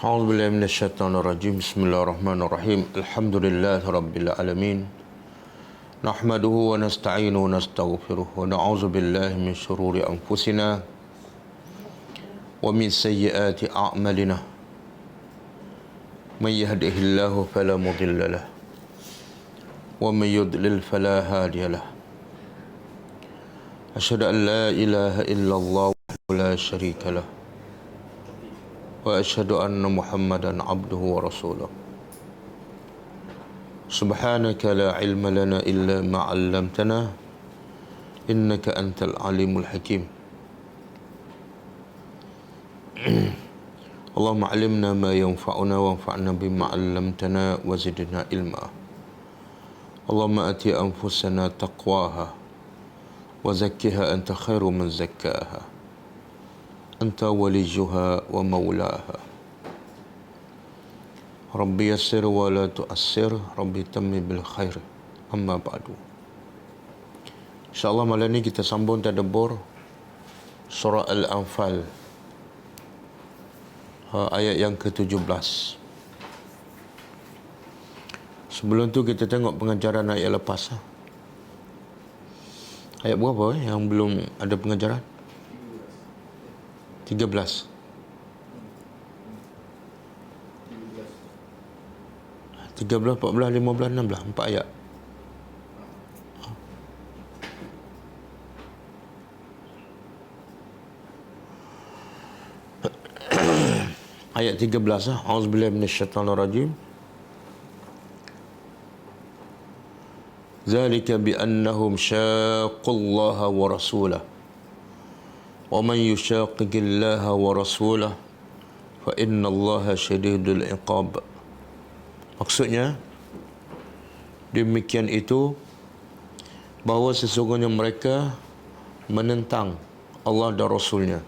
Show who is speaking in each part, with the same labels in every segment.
Speaker 1: أعوذ بالله من الشيطان الرجيم. بسم الله الرحمن الرحيم. الحمد لله رب العالمين. نحمده ونستعينه ونستغفره ونعوذ بالله من شرور أنفسنا ومن سيئات أعمالنا. من يهده الله فلا مضل له ومن يضلل فلا هادي له. أشهد أن لا إله إلا الله وحده لا شريك له وأشهد أن محمدا عبده ورسوله. سبحانك لا علم لنا إلا ما علمتنا إنك أنت العليم الحكيم. اللهم علمنا ما ينفعنا وانفعنا بما علمتنا وزدنا علما. اللهم آت أنفسنا تقواها وزكها أنت خير من زكاها أنت وليها ومولاها. ربي يسر ولا تؤسر, Rabbi tammi bil khair. Amma ba'du. InsyaAllah malam ni kita sambung tadabbur surah Al-Anfal, ayat yang ke-17. Sebelum tu kita tengok pengajaran ayat lepas. Ayat berapa yang belum ada pengajaran? 13. 13, 14, 15, 16. 4 ayat. Ayat 13. A'udzubillahi minasyaitonirrajim. Zalika bi annahum syaqullaha wa rasulahu wa man yushaqiqillaha wa rasulahu fa innallaha syadidul iqab. Maksudnya demikian itu, bahawa sesungguhnya mereka menentang Allah dan Rasulnya,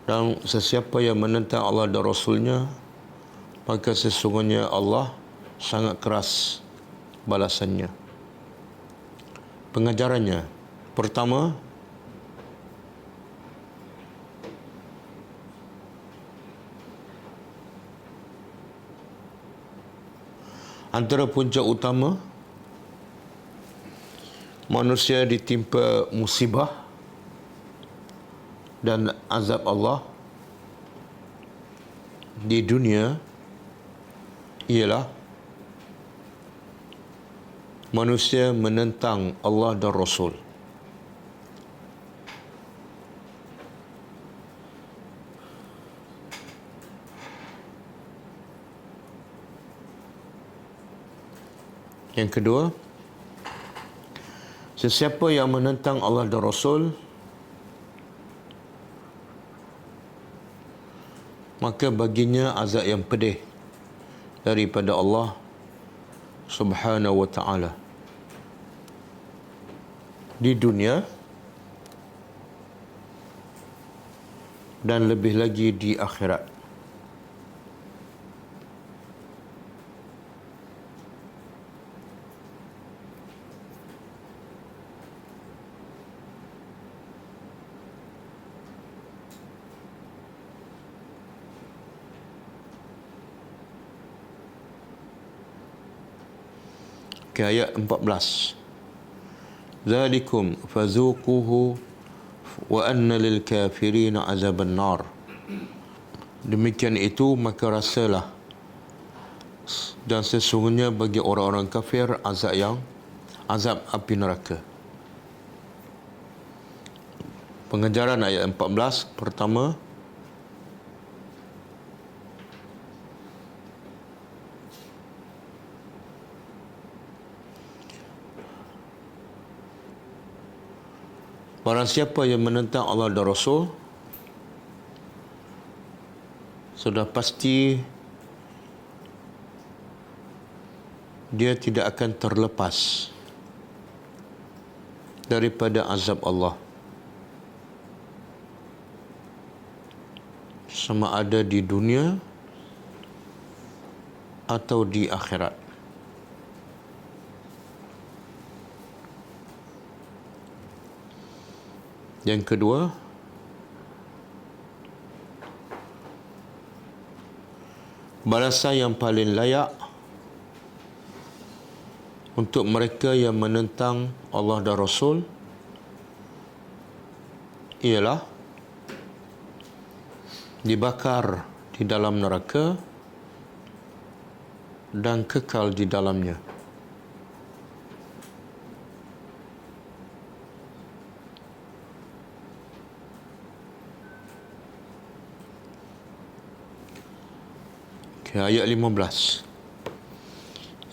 Speaker 1: dan sesiapa yang menentang Allah dan Rasulnya, maka sesungguhnya Allah sangat keras balasannya. Pengajarannya, pertama, antara punca utama manusia ditimpa musibah dan azab Allah di dunia ialah manusia menentang Allah dan Rasul. Yang kedua, sesiapa yang menentang Allah dan Rasul, maka baginya azab yang pedih daripada Allah Subhanahu wa ta'ala di dunia dan lebih lagi di akhirat. Ayat 14. Zalikum fazuquhu wa anna lil kafirin azaban nar. Demikian itu, maka rasalah, dan sesungguhnya bagi orang-orang kafir azab api neraka. Pengajaran ayat 14. Pertama, barang siapa yang menentang Allah dan Rasul, sudah pasti dia tidak akan terlepas daripada azab Allah, sama ada di dunia atau di akhirat. Yang kedua, balasan yang paling layak untuk mereka yang menentang Allah dan Rasul ialah dibakar di dalam neraka dan kekal di dalamnya. Ayat 15.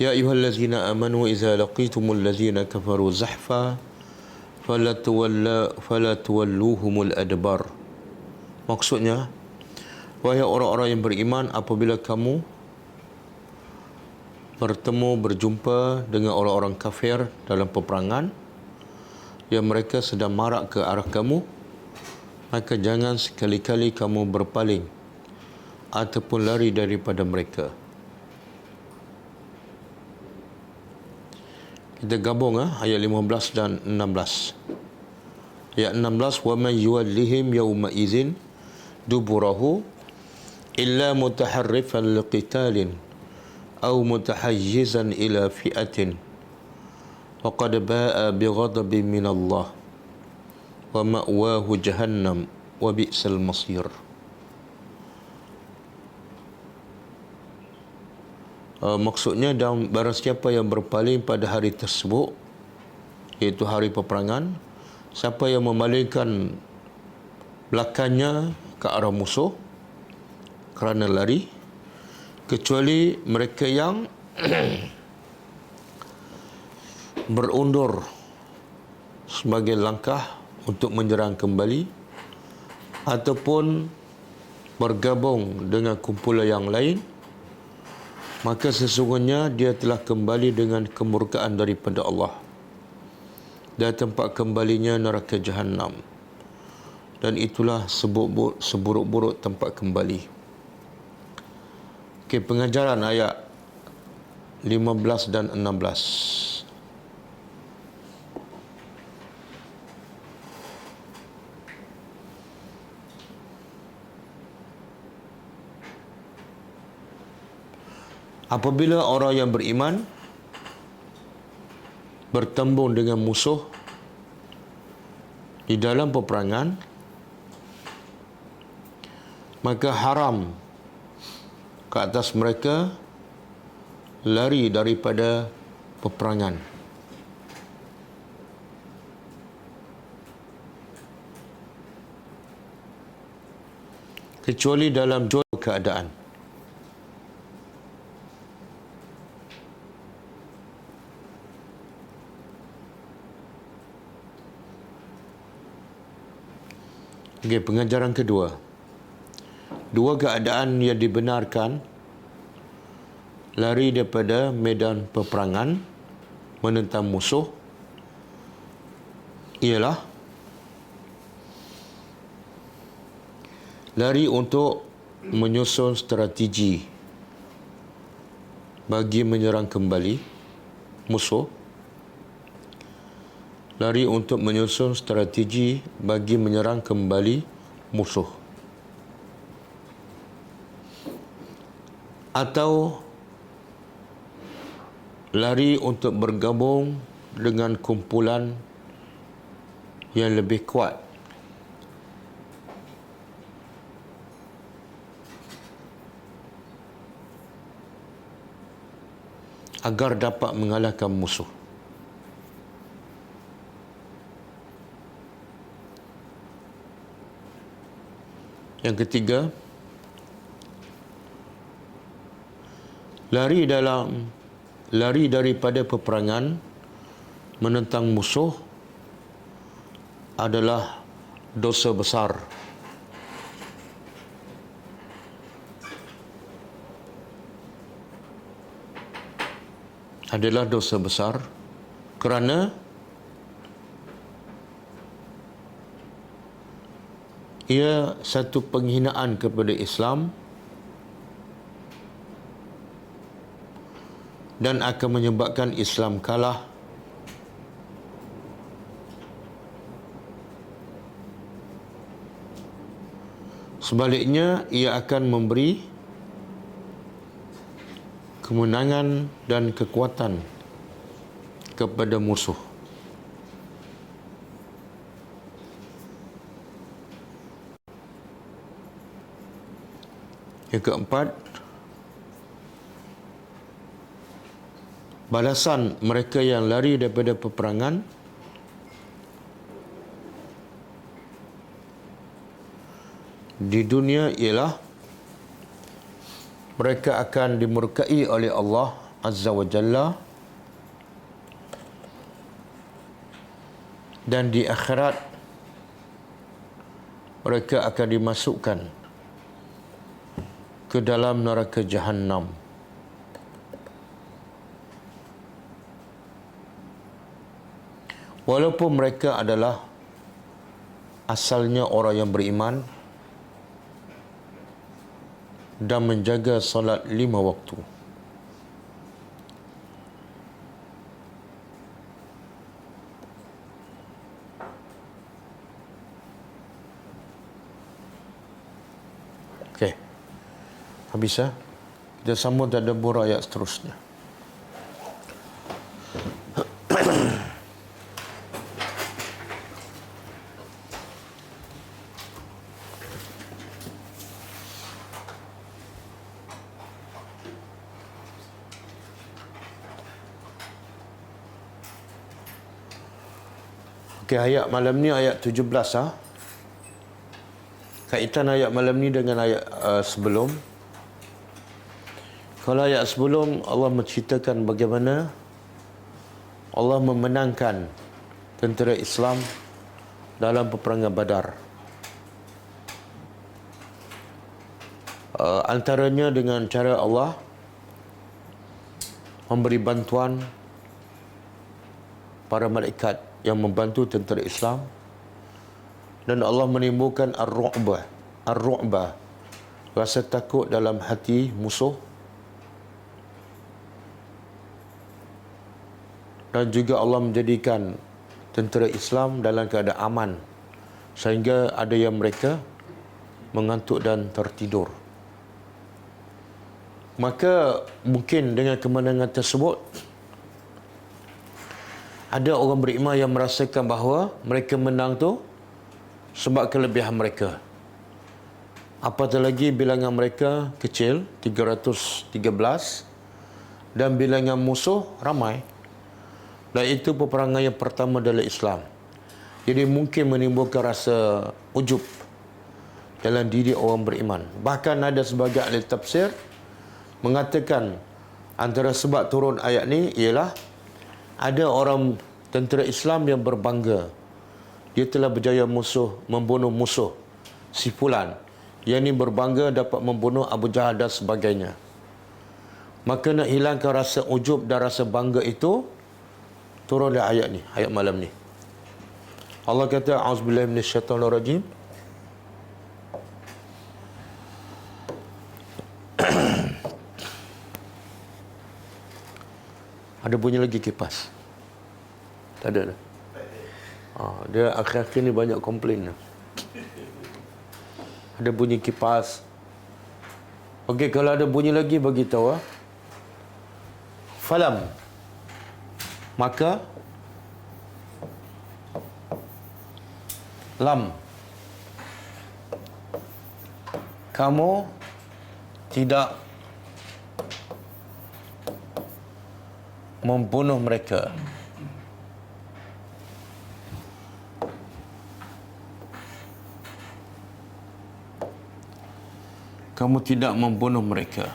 Speaker 1: Ya ayyuhallazina amanu idza laqitumul ladzina kafaru zahfa fala tuwalluhumul adbar. Maksudnya, wahai orang-orang yang beriman, apabila kamu berjumpa dengan orang-orang kafir dalam peperangan yang mereka sedang marak ke arah kamu, maka jangan sekali-kali kamu berpaling ataupun lari daripada mereka. Kita gabung ayat 15 dan 16. Ayat 16, wa man yuwallihim yawma idzin duburahu illa mutaharrifan liqitalin aw mutahayyizan ila fi'atin faqad ba'a bighadabin min Allah wa ma'wahu jahannam wa bi'sal masir. Maksudnya, dan barang siapa yang berpaling pada hari tersebut, iaitu hari peperangan, siapa yang memalingkan belakangnya ke arah musuh kerana lari, kecuali mereka yang berundur sebagai langkah untuk menyerang kembali ataupun bergabung dengan kumpulan yang lain, maka sesungguhnya dia telah kembali dengan kemurkaan daripada Allah, dan tempat kembalinya neraka Jahannam, dan itulah seburuk-buruk tempat kembali. Okey, pengajaran ayat 15 dan 16. Apabila orang yang beriman bertembung dengan musuh di dalam peperangan, maka haram ke atas mereka lari daripada peperangan, kecuali dalam dua keadaan. Okey, pengajaran kedua. Dua keadaan yang dibenarkan lari daripada medan peperangan menentang musuh ialah lari untuk menyusun strategi bagi menyerang kembali musuh, lari untuk menyusun strategi bagi menyerang kembali musuh, atau lari untuk bergabung dengan kumpulan yang lebih kuat agar dapat mengalahkan musuh. Yang ketiga, lari daripada peperangan menentang musuh adalah dosa besar. Adalah dosa besar kerana ia satu penghinaan kepada Islam dan akan menyebabkan Islam kalah. Sebaliknya, ia akan memberi kemenangan dan kekuatan kepada musuh. Yang keempat, balasan mereka yang lari daripada peperangan di dunia ialah mereka akan dimurkai oleh Allah Azza wa Jalla, dan di akhirat mereka akan dimasukkan ke dalam neraka Jahannam. Walaupun mereka adalah asalnya orang yang beriman dan menjaga solat 5 waktu. Okey. Habis ya? Kita sambung tadabbur ayat seterusnya. Okey, ayat malam ni ayat 17 ah. Kaitan ayat malam ni dengan ayat sebelum. Kalau ayat sebelum Allah menceritakan bagaimana Allah memenangkan tentera Islam dalam peperangan Badar. Antaranya dengan cara Allah memberi bantuan para malaikat yang membantu tentera Islam, dan Allah menimbulkan ar-ru'bah, rasa takut dalam hati musuh, dan juga Allah menjadikan tentera Islam dalam keadaan aman sehingga ada yang mereka mengantuk dan tertidur. Maka mungkin dengan kemenangan tersebut ada orang beriman yang merasakan bahawa mereka menang tu sebab kelebihan mereka. Apatah lagi bilangan mereka kecil, 313, dan bilangan musuh ramai. Dan itu peperangan yang pertama dalam Islam. Jadi mungkin menimbulkan rasa ujub dalam diri orang beriman. Bahkan ada sebagian ahli tafsir mengatakan antara sebab turun ayat ni ialah ada orang tentera Islam yang berbangga dia telah berjaya membunuh musuh si fulan. Yang ni berbangga dapat membunuh Abu Jahal dan sebagainya. Maka nak hilangkan rasa ujub dan rasa bangga itu, turunlah ayat ni, ayat malam ni. Allah kata, A'udzubillahi minasyaitonirrajim. Ada bunyi lagi kipas? Tak ada dah. Dia akhir-akhir ni banyak komplain. Ada bunyi kipas. Okey, kalau ada bunyi lagi bagi tahu. Falam. Maka lam. Kamu tidak membunuh mereka. Kamu tidak membunuh mereka.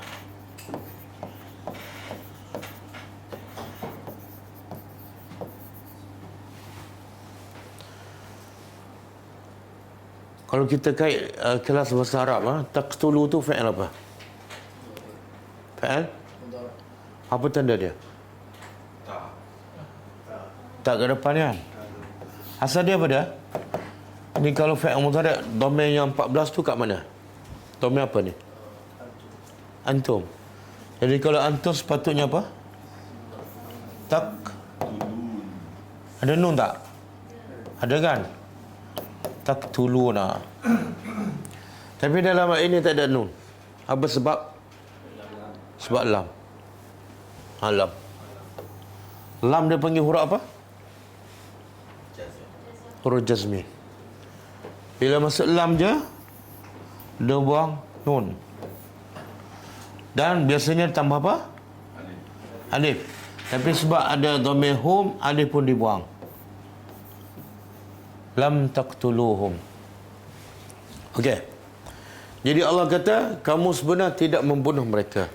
Speaker 1: Kalau kita kait kelas bahasa Arab, taqtulu tu fi'il apa? Fi'il? Apa tanda dia? Tak ke depan kan? Asal dia apa dia? Ni kalau fi'il mudhari' domain yang 14 tu kat mana? Domain apa ni? Antum. Jadi kalau antum sepatutnya apa? Tak. Ada nun tak? Ada kan? Taqtuluna. Tapi dalam ayat ini tak ada nun. Apa sebab? Sebab lam. Lam. Lam dia panggil huruf apa? Huruf jazmi. Bila masuk lam je, dia buang nun. Dan biasanya tambah apa? Alif. Tapi sebab ada dhamir hum, alif pun dibuang. Lam taqtuluhum. Okey. Jadi Allah kata, kamu sebenarnya tidak membunuh mereka.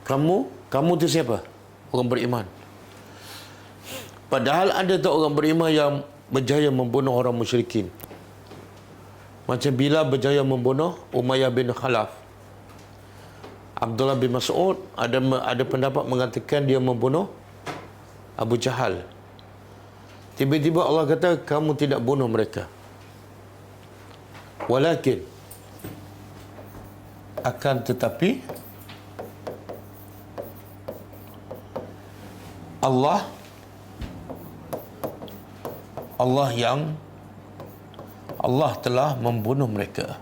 Speaker 1: Kamu tu siapa? Orang beriman. Padahal ada tak orang beriman yang berjaya membunuh orang musyrikin? Macam Bilal berjaya membunuh Umayyah bin Khalaf. Abdullah bin Mas'ud ada pendapat mengatakan dia membunuh Abu Jahal. Tiba-tiba Allah kata, kamu tidak bunuh mereka. Walakin, akan tetapi, Allah telah membunuh mereka.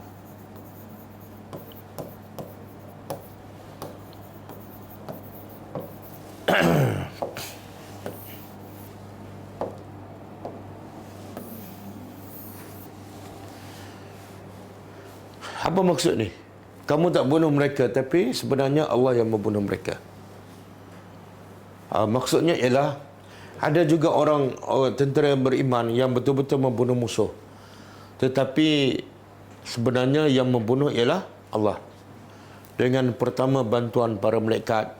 Speaker 1: Apa maksud ni? Kamu tak bunuh mereka, tapi sebenarnya Allah yang membunuh mereka. Maksudnya ialah ada juga orang tentera yang beriman yang betul-betul membunuh musuh, tetapi sebenarnya yang membunuh ialah Allah. Dengan pertama bantuan para malaikat,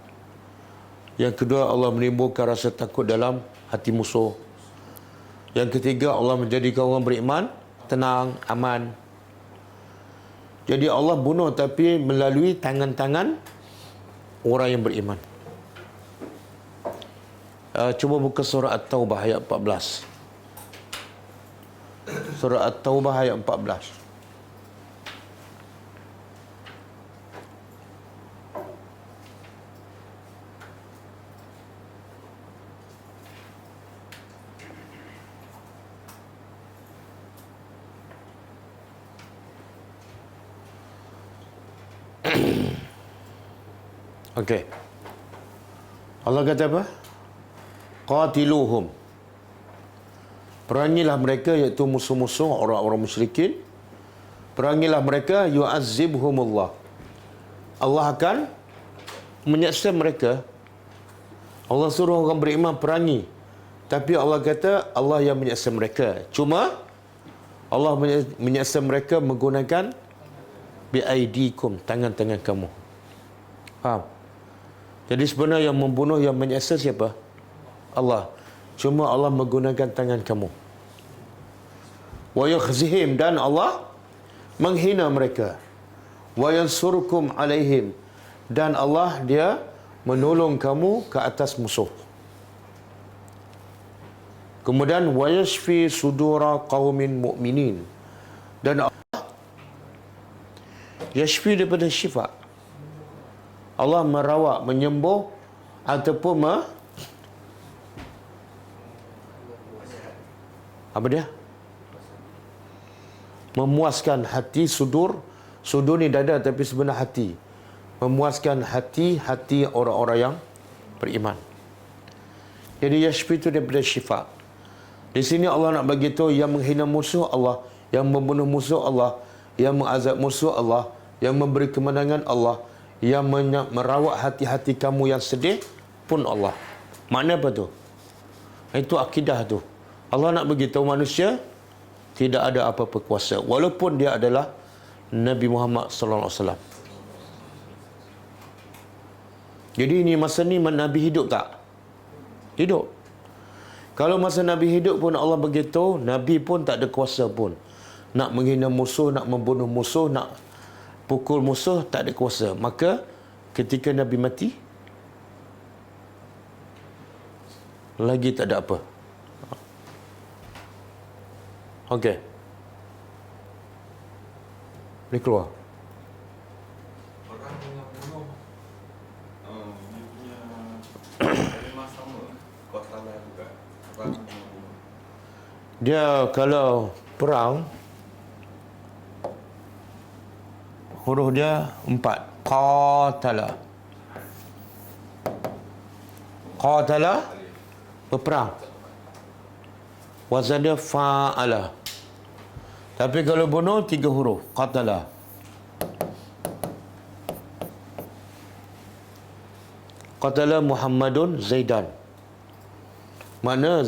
Speaker 1: yang kedua Allah menimbulkan rasa takut dalam hati musuh, yang ketiga Allah menjadikan orang beriman tenang, aman. Jadi Allah bunuh tapi melalui tangan-tangan orang yang beriman. Cuba buka surah At-Taubah ayat 14. Surah At-Taubah ayat 14. Okey. Allah kata apa? Qatiluhum. Perangilah mereka, iaitu musuh-musuh orang-orang musyrikin. Perangilah mereka, yu'azzibhumullah. Allah akan menyiksa mereka. Allah suruh orang beriman perangi, tapi Allah kata Allah yang menyiksa mereka. Cuma Allah menyiksa mereka menggunakan biaidikum, tangan-tangan kamu. Faham? Jadi sebenarnya yang membunuh, yang menyiksa siapa? Allah. Cuma Allah menggunakan tangan kamu. Wa yakhzihim, dan Allah menghina mereka. Wa yansurukum alaihim, dan Allah dia menolong kamu ke atas musuh. Kemudian wa yashfi sudura qaumin mu'minin, dan Allah yashfi daripada syifa. Allah merawat, menyembuh ataupun apa dia? Memuaskan hati, sudur. Sudur ni dada, tapi sebenarnya hati. Memuaskan hati orang-orang yang beriman. Jadi yashfi itu daripada syifa. Di sini Allah nak bagi tahu yang menghina musuh Allah, yang membunuh musuh Allah, yang mengazab musuh Allah, yang memberi kemenangan Allah, yang merawat hati-hati kamu yang sedih pun Allah. Makna apa tu? Itu akidah tu. Allah nak beritahu manusia tidak ada apa-apa kuasa, walaupun dia adalah Nabi Muhammad sallallahu alaihi wasallam. Jadi ini masa ni Nabi hidup tak? Hidup. Kalau masa Nabi hidup pun Allah beritahu Nabi pun tak ada kuasa pun. Nak menghina musuh, nak membunuh musuh, nak pukul musuh, tak ada kuasa. Maka ketika Nabi mati, lagi tak ada apa. Okey. Dia keluar.
Speaker 2: Orang yang bunuh dia punya kalimah sama, qatala juga. Orang yang bunuh.
Speaker 1: Dia kalau perang, huruf dia 4. Qatala. Qatala, berperang. Wazannya fa'ala. Tapi kalau bunuh, 3 huruf. Qatala. Qatala Muhammadun Zaidan. Mana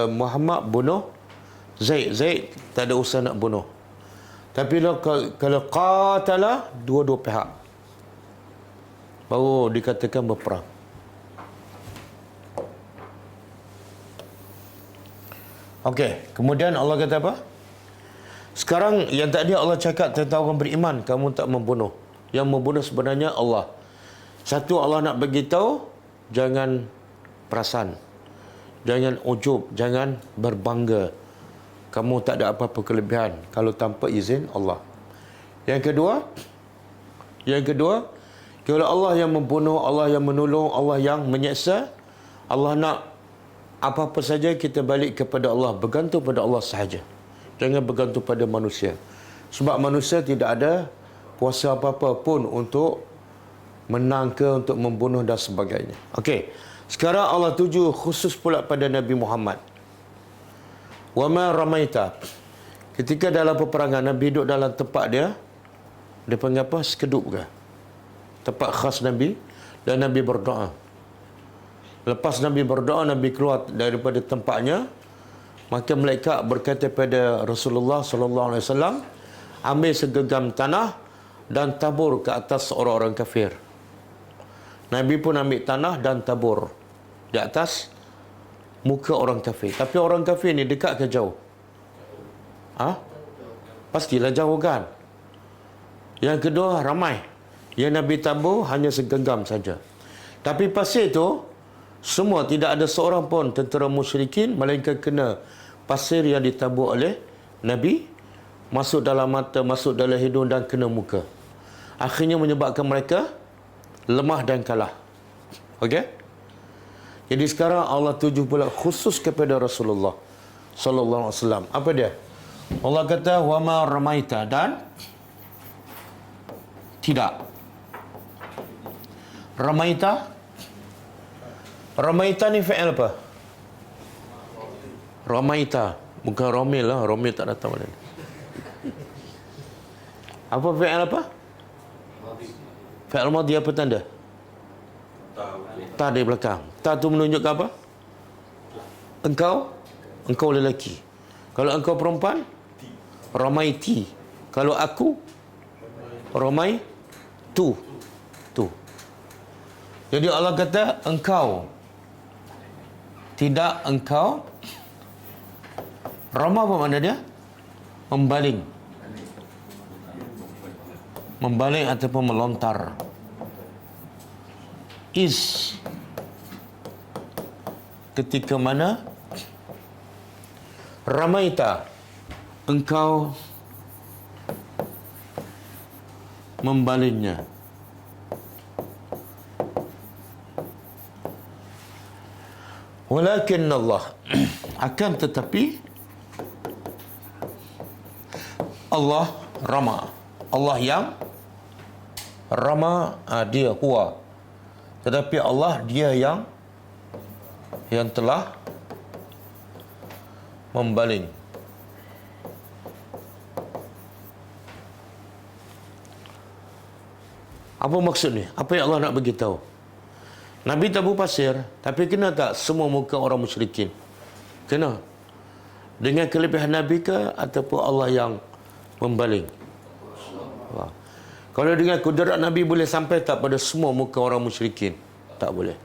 Speaker 1: Muhammad bunuh Zaid. Zaid tak ada usaha nak bunuh. Tapi kalau qatala, dua-dua pihak, baru dikatakan berperang. Okey, kemudian Allah kata apa? Sekarang yang tadi Allah cakap tentang orang beriman, kamu tak membunuh. Yang membunuh sebenarnya Allah. Satu, Allah nak beritahu, jangan perasan, jangan ujub, jangan berbangga. Kamu tak ada apa-apa kelebihan kalau tanpa izin Allah. Yang kedua, kalau Allah yang membunuh, Allah yang menolong, Allah yang menyeksa, Allah nak apa-apa saja kita balik kepada Allah, bergantung pada Allah sahaja. Jangan bergantung pada manusia. Sebab manusia tidak ada kuasa apa-apa pun untuk menang ke, untuk membunuh dan sebagainya. Okey. Sekarang Allah tuju khusus pula pada Nabi Muhammad. Wa ma ramaita. Ketika dalam peperangan, Nabi duduk dalam tempat dia panggil apa? Sekedup ke? Tempat khas Nabi. Dan Nabi berdoa. Lepas Nabi berdoa, Nabi keluar daripada tempatnya. Maka malaikat berkata pada Rasulullah SAW, ambil segenggam tanah dan tabur ke atas orang-orang kafir. Nabi pun ambil tanah dan tabur di atas muka orang kafir. Tapi orang kafir ni dekat ke jauh? Pastilah jauh kan? Yang kedua, ramai. Yang Nabi tabur hanya segenggam saja. Tapi pasir itu, semua, tidak ada seorang pun tentera musyrikin melainkan kena pasir yang ditabur oleh Nabi masuk dalam mata, masuk dalam hidung dan kena muka. Akhirnya menyebabkan mereka lemah dan kalah. Okey? Jadi sekarang Allah tuju pula khusus kepada Rasulullah sallallahu alaihi wasallam. Apa dia? Allah kata wa ma ramaita, dan tidak. Ramaita ni fi'il apa? Ramaita, bukan romil lah. Romil tak datang mana. Apa fi'il apa? Fi'il madhi apa tanda? Ta di belakang. Ta tu menunjukkan apa? Engkau lelaki. Kalau engkau perempuan, ramaiti. Kalau aku, ramai tu. Jadi Allah kata engkau, tidak engkau. Rama apa makna dia? Membaling ataupun melontar. Is, ketika mana ramaita, engkau membalingnya. Walakin Allah, akan tetapi Allah rama. Allah yang rama, dia huwa. Tetapi Allah, dia yang telah membaling. Apa maksud ni? Apa yang Allah nak beritahu? Nabi tabur pasir, tapi kena tak semua muka orang musyrikin? Kena. Dengan kelebihan Nabi ke ataupun Allah yang membaling? Wah. Kalau dengan kudrat Nabi boleh sampai tak pada semua muka orang musyrikin? Tak boleh.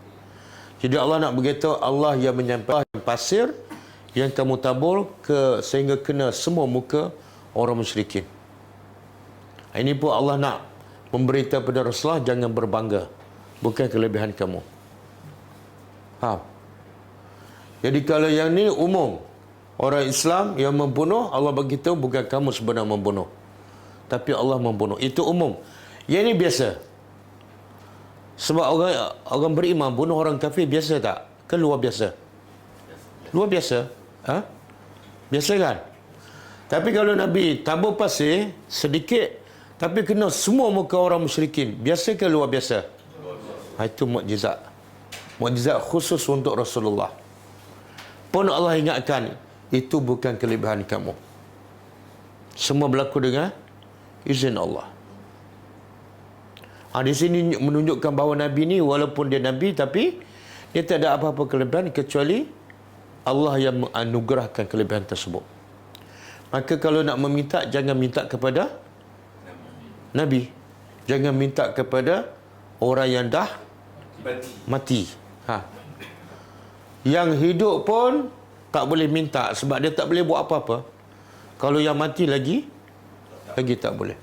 Speaker 1: Jadi Allah nak beritahu, Allah yang menyampaikan pasir yang kamu tabur ke sehingga kena semua muka orang musyrikin. Ini pun Allah nak memberitahu pada Rasulullah, jangan berbangga. Bukan kelebihan kamu. Faham? Jadi kalau yang ni umum, orang Islam yang membunuh, Allah beritahu bukan kamu sebenarnya membunuh, tapi Allah membunuh. Itu umum. Yang ni biasa. Sebab orang beriman bunuh orang kafir biasa tak? Ke luar biasa? Luar biasa. Biasa kan? Tapi kalau Nabi tabur pasir sedikit, Tapi kena semua muka orang musyrikin. Biasa ke luar biasa? Itu mukjizat. Mukjizat khusus untuk Rasulullah. Pun Allah ingatkan, itu bukan kelebihan kamu. Semua berlaku dengan izin Allah. Di sini menunjukkan bahawa Nabi ni walaupun dia Nabi, tapi dia tak ada apa-apa kelebihan kecuali Allah yang menganugerahkan kelebihan tersebut. Maka kalau nak meminta, jangan minta kepada Nabi. Jangan minta kepada orang yang dah mati. Yang hidup pun tak boleh minta sebab dia tak boleh buat apa-apa. Kalau yang mati lagi tak boleh.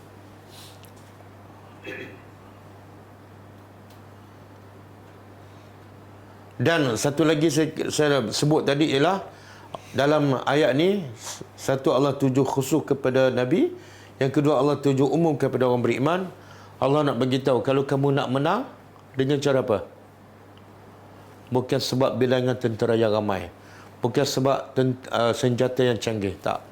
Speaker 1: Dan satu lagi saya sebut tadi ialah dalam ayat ni, satu Allah tuju khusus kepada Nabi, yang kedua Allah tuju umum kepada orang beriman. Allah nak beritahu kalau kamu nak menang dengan cara apa? Bukan sebab bilangan tentera yang ramai, bukan sebab senjata yang canggih, tak.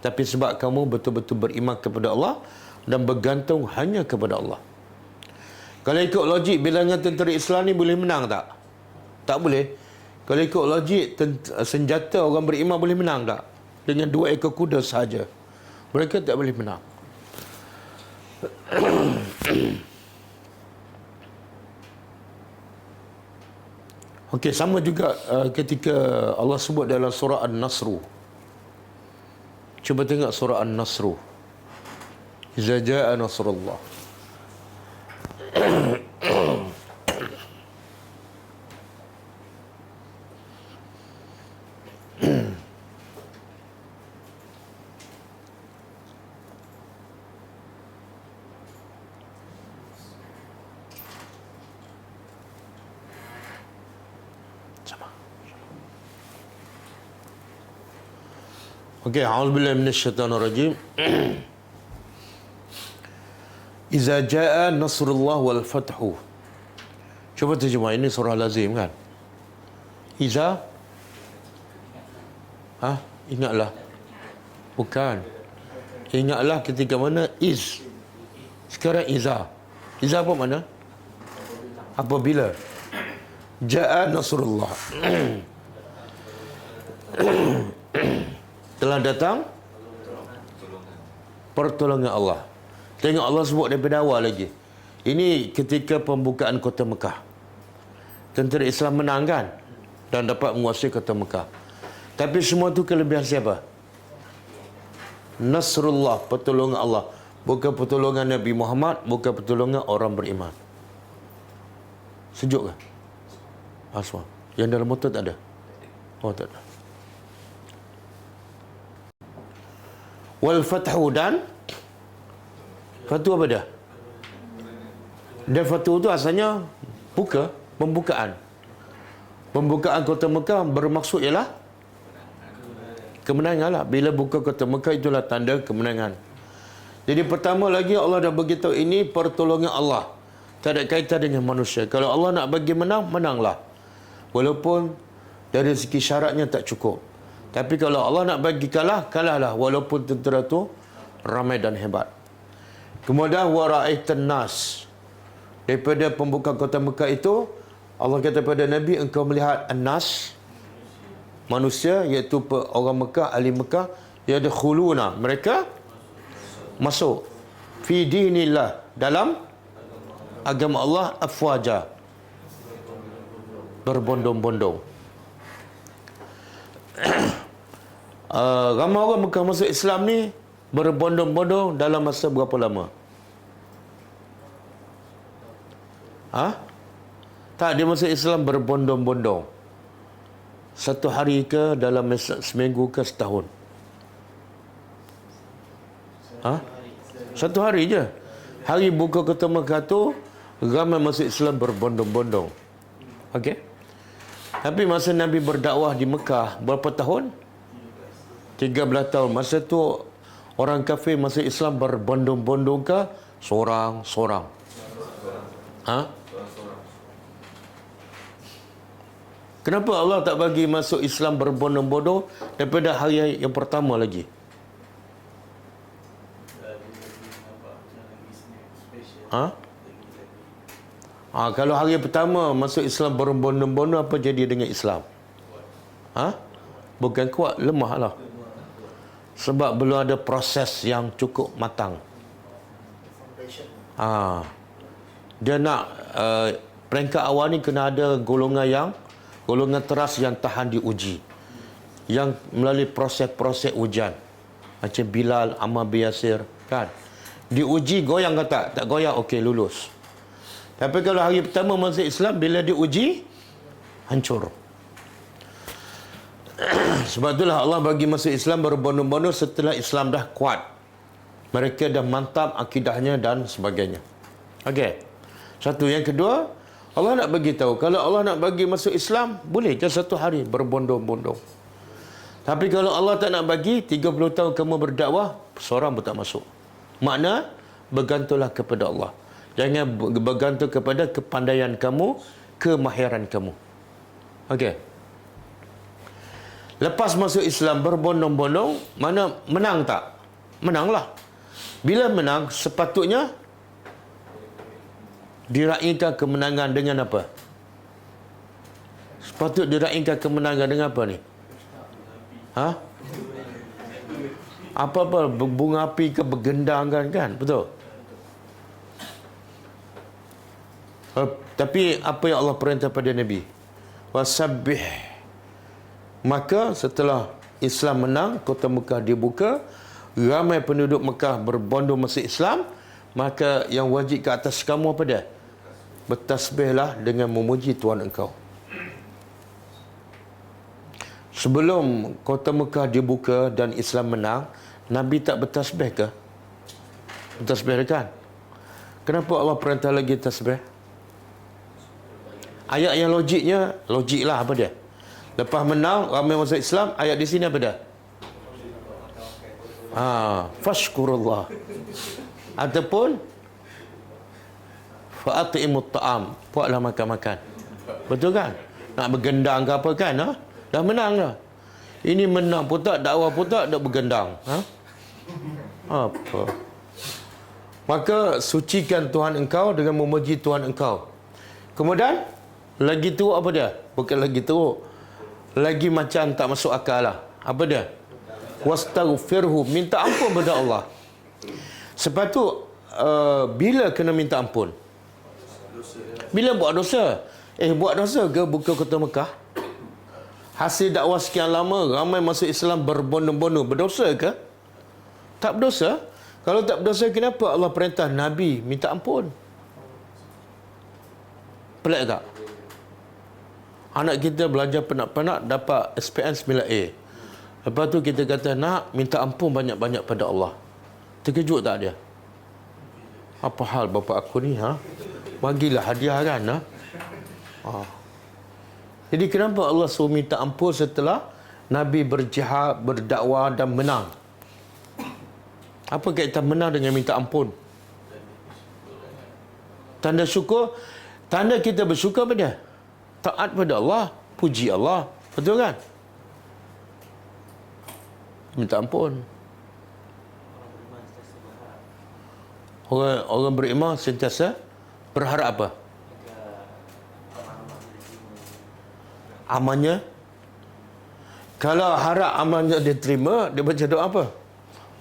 Speaker 1: Tapi sebab kamu betul-betul beriman kepada Allah dan bergantung hanya kepada Allah. Kalau ikut logik, bilangan tentera Islam ni boleh menang tak? Tak boleh. Kalau ikut logik, senjata orang beriman boleh menang tak? Dengan 2 ekor kuda sahaja. Mereka tak boleh menang. Okey, sama juga ketika Allah sebut dalam surah An-Nasr. Cuba tengok surah An-Nasr. Iza jaa nasrullah. Okey, a'udzubillahi minasyaitonirrajim. Iza jaa nasrullah wal fathu. Cuba terjemah, ini surah lazim kan? Iza ingatlah. Bukan. Ingatlah ketika mana is. Sekarang iza. Iza apa mana? Apabila. Jaa nasrullah. Telah datang pertolongan Allah. Tengok Allah sebut daripada awal lagi. Ini ketika pembukaan kota Mekah. Tentera Islam menang kan? Dan dapat menguasai kota Mekah. Tapi semua tu kelebihan siapa? Nasrullah, pertolongan Allah. Bukan pertolongan Nabi Muhammad, bukan pertolongan orang beriman. Sejuk kan? Asma. Yang dalam motor tak ada? Oh, tak ada. Wal fathu, dan fathu apa dia? Dan fathu tu asalnya pembukaan. Pembukaan kota Mekah bermaksud ialah kemenangan lah. Bila buka kota Mekah itulah tanda kemenangan. Jadi pertama lagi Allah dah beritahu ini pertolongan Allah. Tak ada kaitan dengan manusia. Kalau Allah nak bagi menang, menanglah. Walaupun dari segi syaratnya tak cukup. Tapi kalau Allah nak bagi kalah, kalahlah. Walaupun tentera tu ramai dan hebat. Kemudian wara'aitan nas. Daripada pembuka kota Mekah itu, Allah kata kepada Nabi, engkau melihat an-nas, manusia, iaitu orang Mekah, ahli Mekah, yadkhuluna, mereka masuk fi dinillah, dalam agama Allah, afwaja, berbondong-bondong. Ramai orang Mekah masuk Islam ni berbondong-bondong dalam masa berapa lama? Tak, dia masuk Islam berbondong-bondong. 1 hari ke, dalam seminggu ke, setahun? 1 hari je. Hari buka kota Mekah tu, ramai masuk Islam berbondong-bondong. Okey? Tapi masa Nabi berdakwah di Mekah, berapa tahun? 13 tahun. Masa tu orang kafir masuk Islam berbondong-bondong ke seorang-seorang? Kenapa Allah tak bagi masuk Islam berbondong-bondong daripada hari yang pertama lagi? Ha? Kalau hari pertama masuk Islam berbondong-bondong, apa jadi dengan Islam? Ha? Bukan kuat, lemah lah. Sebab belum ada proses yang cukup matang. Dia nak peringkat awal ni kena ada golongan teras yang tahan diuji, yang melalui proses-proses ujian. Macam Bilal, Ammar bin Yasir, kan? Diuji goyang ke tak? Tak goyang, okey, lulus. Tapi kalau hari pertama masuk Islam, bila diuji, hancur. Sebab itulah Allah bagi masuk Islam berbondong-bondong setelah Islam dah kuat. Mereka dah mantap akidahnya dan sebagainya. Okey. Satu. Yang kedua, Allah nak bagi tahu, kalau Allah nak bagi masuk Islam, boleh je satu hari berbondong-bondong. Tapi kalau Allah tak nak bagi, 30 tahun kamu berdakwah, seorang pun tak masuk. Makna, bergantunglah kepada Allah. Jangan bergantung kepada kepandaian kamu, kemahiran kamu. Okey. Lepas masuk Islam berbondong-bondong, mana menang tak? Menanglah. Bila menang, sepatutnya diraihkan kemenangan dengan apa? Sepatut diraihkan kemenangan dengan apa ni? Ha? Apa-apa, bunga api ke bergendang kan? Betul? Tapi apa yang Allah perintah pada Nabi? Wasabbih. Maka setelah Islam menang, kota Mekah dibuka, ramai penduduk Mekah berbondong masuk Islam, maka yang wajib ke atas kamu apa dia? Bertasbihlah dengan memuji Tuhan engkau. Sebelum kota Mekah dibuka dan Islam menang, Nabi tak bertasbih ke? Bertasbih kan? Kenapa Allah perintah lagi tasbih? Ayat yang logiknya, logiklah apa dia? Lepas menang, ramai masuk Islam, ayat di sini apa dia? Fashkurullah. Ataupun fa'atimut ta'am, buatlah makan-makan. Betul kan? Nak bergendang ke apa kan? Ha? Dah menang dah. Ini menang pun tak, dakwah pun tak, dah bergendang. Ha? Apa? Maka sucikan Tuhan engkau dengan memuji Tuhan engkau. Kemudian lagi teruk apa dia? Bukan lagi teruk, lagi macam tak masuk akal lah. Apa dia? Wastaghfirhu, minta ampun kepada Allah. Sebab tu bila kena minta ampun? Bila buat dosa. Buat dosa ke buka kota Mekah? Hasil dakwah sekian lama, ramai masuk Islam berbondong-bondong, berdosa ke? Tak berdosa. Kalau tak berdosa, kenapa Allah perintah Nabi minta ampun? Pelik tak? Anak kita belajar penat-penat dapat SPM 9A. Lepas tu kita kata, nak minta ampun banyak-banyak pada Allah. Terkejut tak dia? Apa hal bapa aku ni? Ha? Bagilah hadiah kan? Ha? Jadi kenapa Allah suruh minta ampun setelah Nabi berjihad, berdakwah dan menang? Apa kaitan menang dengan minta ampun? Tanda syukur. Tanda kita bersyukur pada taat pada Allah, puji Allah. Betul kan? Minta ampun. Orang beriman sentiasa berharap apa? Amalnya. Kalau harap amalnya diterima, dia baca doa apa?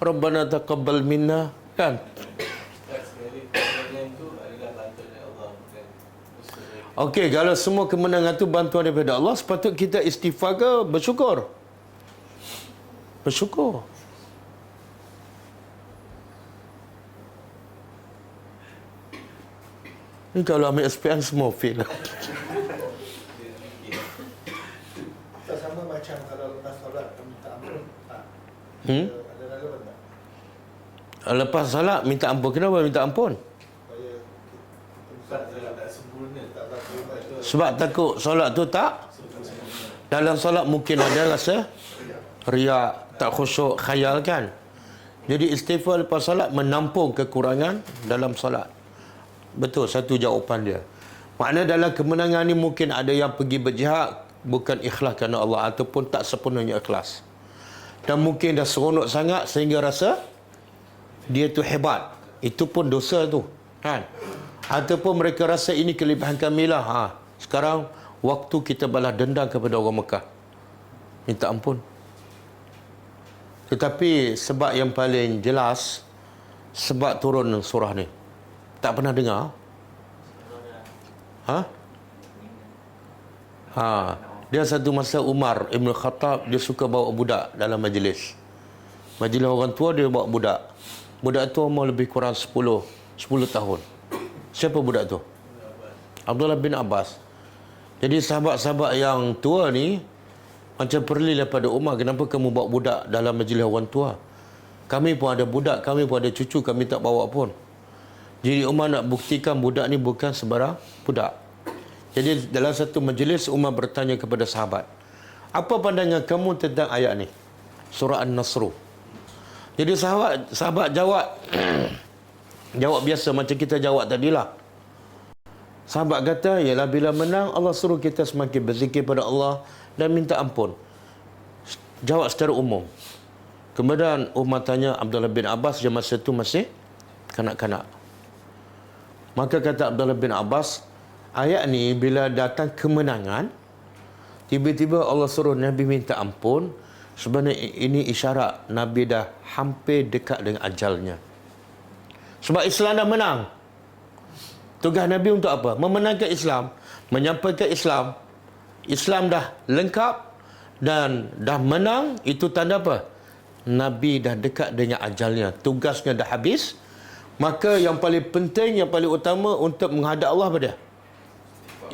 Speaker 1: Rabbana taqabbal minna, kan? Okey, kalau semua kemenangan itu bantuan daripada Allah, sepatut kita istighfar ke bersyukur? Bersyukur. Ni kalau ambil SPM semua fail.
Speaker 3: Sama macam kalau lepas solat minta ampun. Ada relevan tak?
Speaker 1: Lepas salat minta ampun. Kenapa minta ampun? Sebab takut solat tu tak. Dalam solat mungkin ada rasa riak, tak khusyuk, khayal kan. Jadi istighfar lepas solat menampung kekurangan dalam solat. Betul, satu jawapan dia. Makna dalam kemenangan ni mungkin ada yang pergi berjihad bukan ikhlas kerana Allah ataupun tak sepenuhnya ikhlas. Dan mungkin dah seronok sangat sehingga rasa dia tu hebat. Itu pun dosa tu. Kan? Ataupun mereka rasa ini kelebihan kami lah. Sekarang waktu kita balas dendam kepada orang Mekah. Minta ampun. Tetapi sebab yang paling jelas, sebab turun surah ni. Tak pernah dengar? Dia satu masa Umar Ibn Khattab, dia suka bawa budak dalam majlis. Majlis orang tua, dia bawa budak. Budak tu umur lebih kurang 10 tahun. Siapa budak tu? Abdullah bin Abbas. Jadi sahabat-sahabat yang tua ni macam perli daripada Umar, kenapa kamu bawa budak dalam majlis orang tua? Kami pun ada budak, kami pun ada cucu, kami tak bawa pun. Jadi Umar nak buktikan budak ni bukan sebarang budak. Jadi dalam satu majlis, Umar bertanya kepada sahabat, apa pandangan kamu tentang ayat ni? Surah An-Nasr. Jadi sahabat jawab jawab biasa macam kita jawab tadilah. Sahabat kata, ialah bila menang Allah suruh kita semakin berzikir pada Allah dan minta ampun. Jawab secara umum. Kemudian Umar tanya Abdullah bin Abbas, dia masa itu masih kanak-kanak. Maka kata Abdullah bin Abbas, ayat ni bila datang kemenangan, tiba-tiba Allah suruh Nabi minta ampun, sebenarnya ini isyarat Nabi dah hampir dekat dengan ajalnya. Sebab Islam dah menang. Tugas Nabi untuk apa? Memenangkan Islam, menyampaikan Islam. Islam dah lengkap dan dah menang. Itu tanda apa? Nabi dah dekat dengan ajalnya. Tugasnya dah habis. Maka yang paling penting, yang paling utama untuk menghadap Allah apa dia?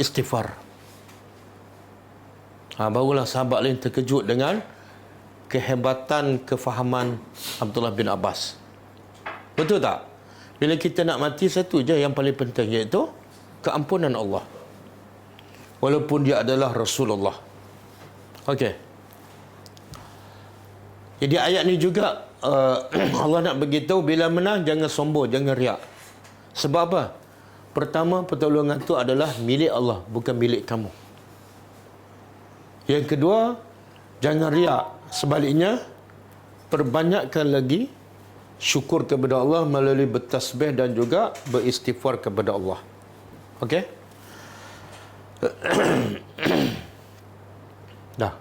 Speaker 1: Istighfar. Barulah sahabat lain terkejut dengan kehebatan kefahaman Abdullah bin Abbas. Betul tak? Bila kita nak mati, satu je yang paling penting, iaitu keampunan Allah. Walaupun dia adalah Rasulullah. Okey. Jadi ayat ni juga Allah nak beritahu bila menang jangan sombong, jangan riak. Sebab apa? Pertama, pertolongan tu adalah milik Allah, bukan milik kamu. Yang kedua, jangan riak. Sebaliknya, perbanyakkan lagi syukur kepada Allah melalui bertasbih dan juga beristighfar kepada Allah. Okey? Dah.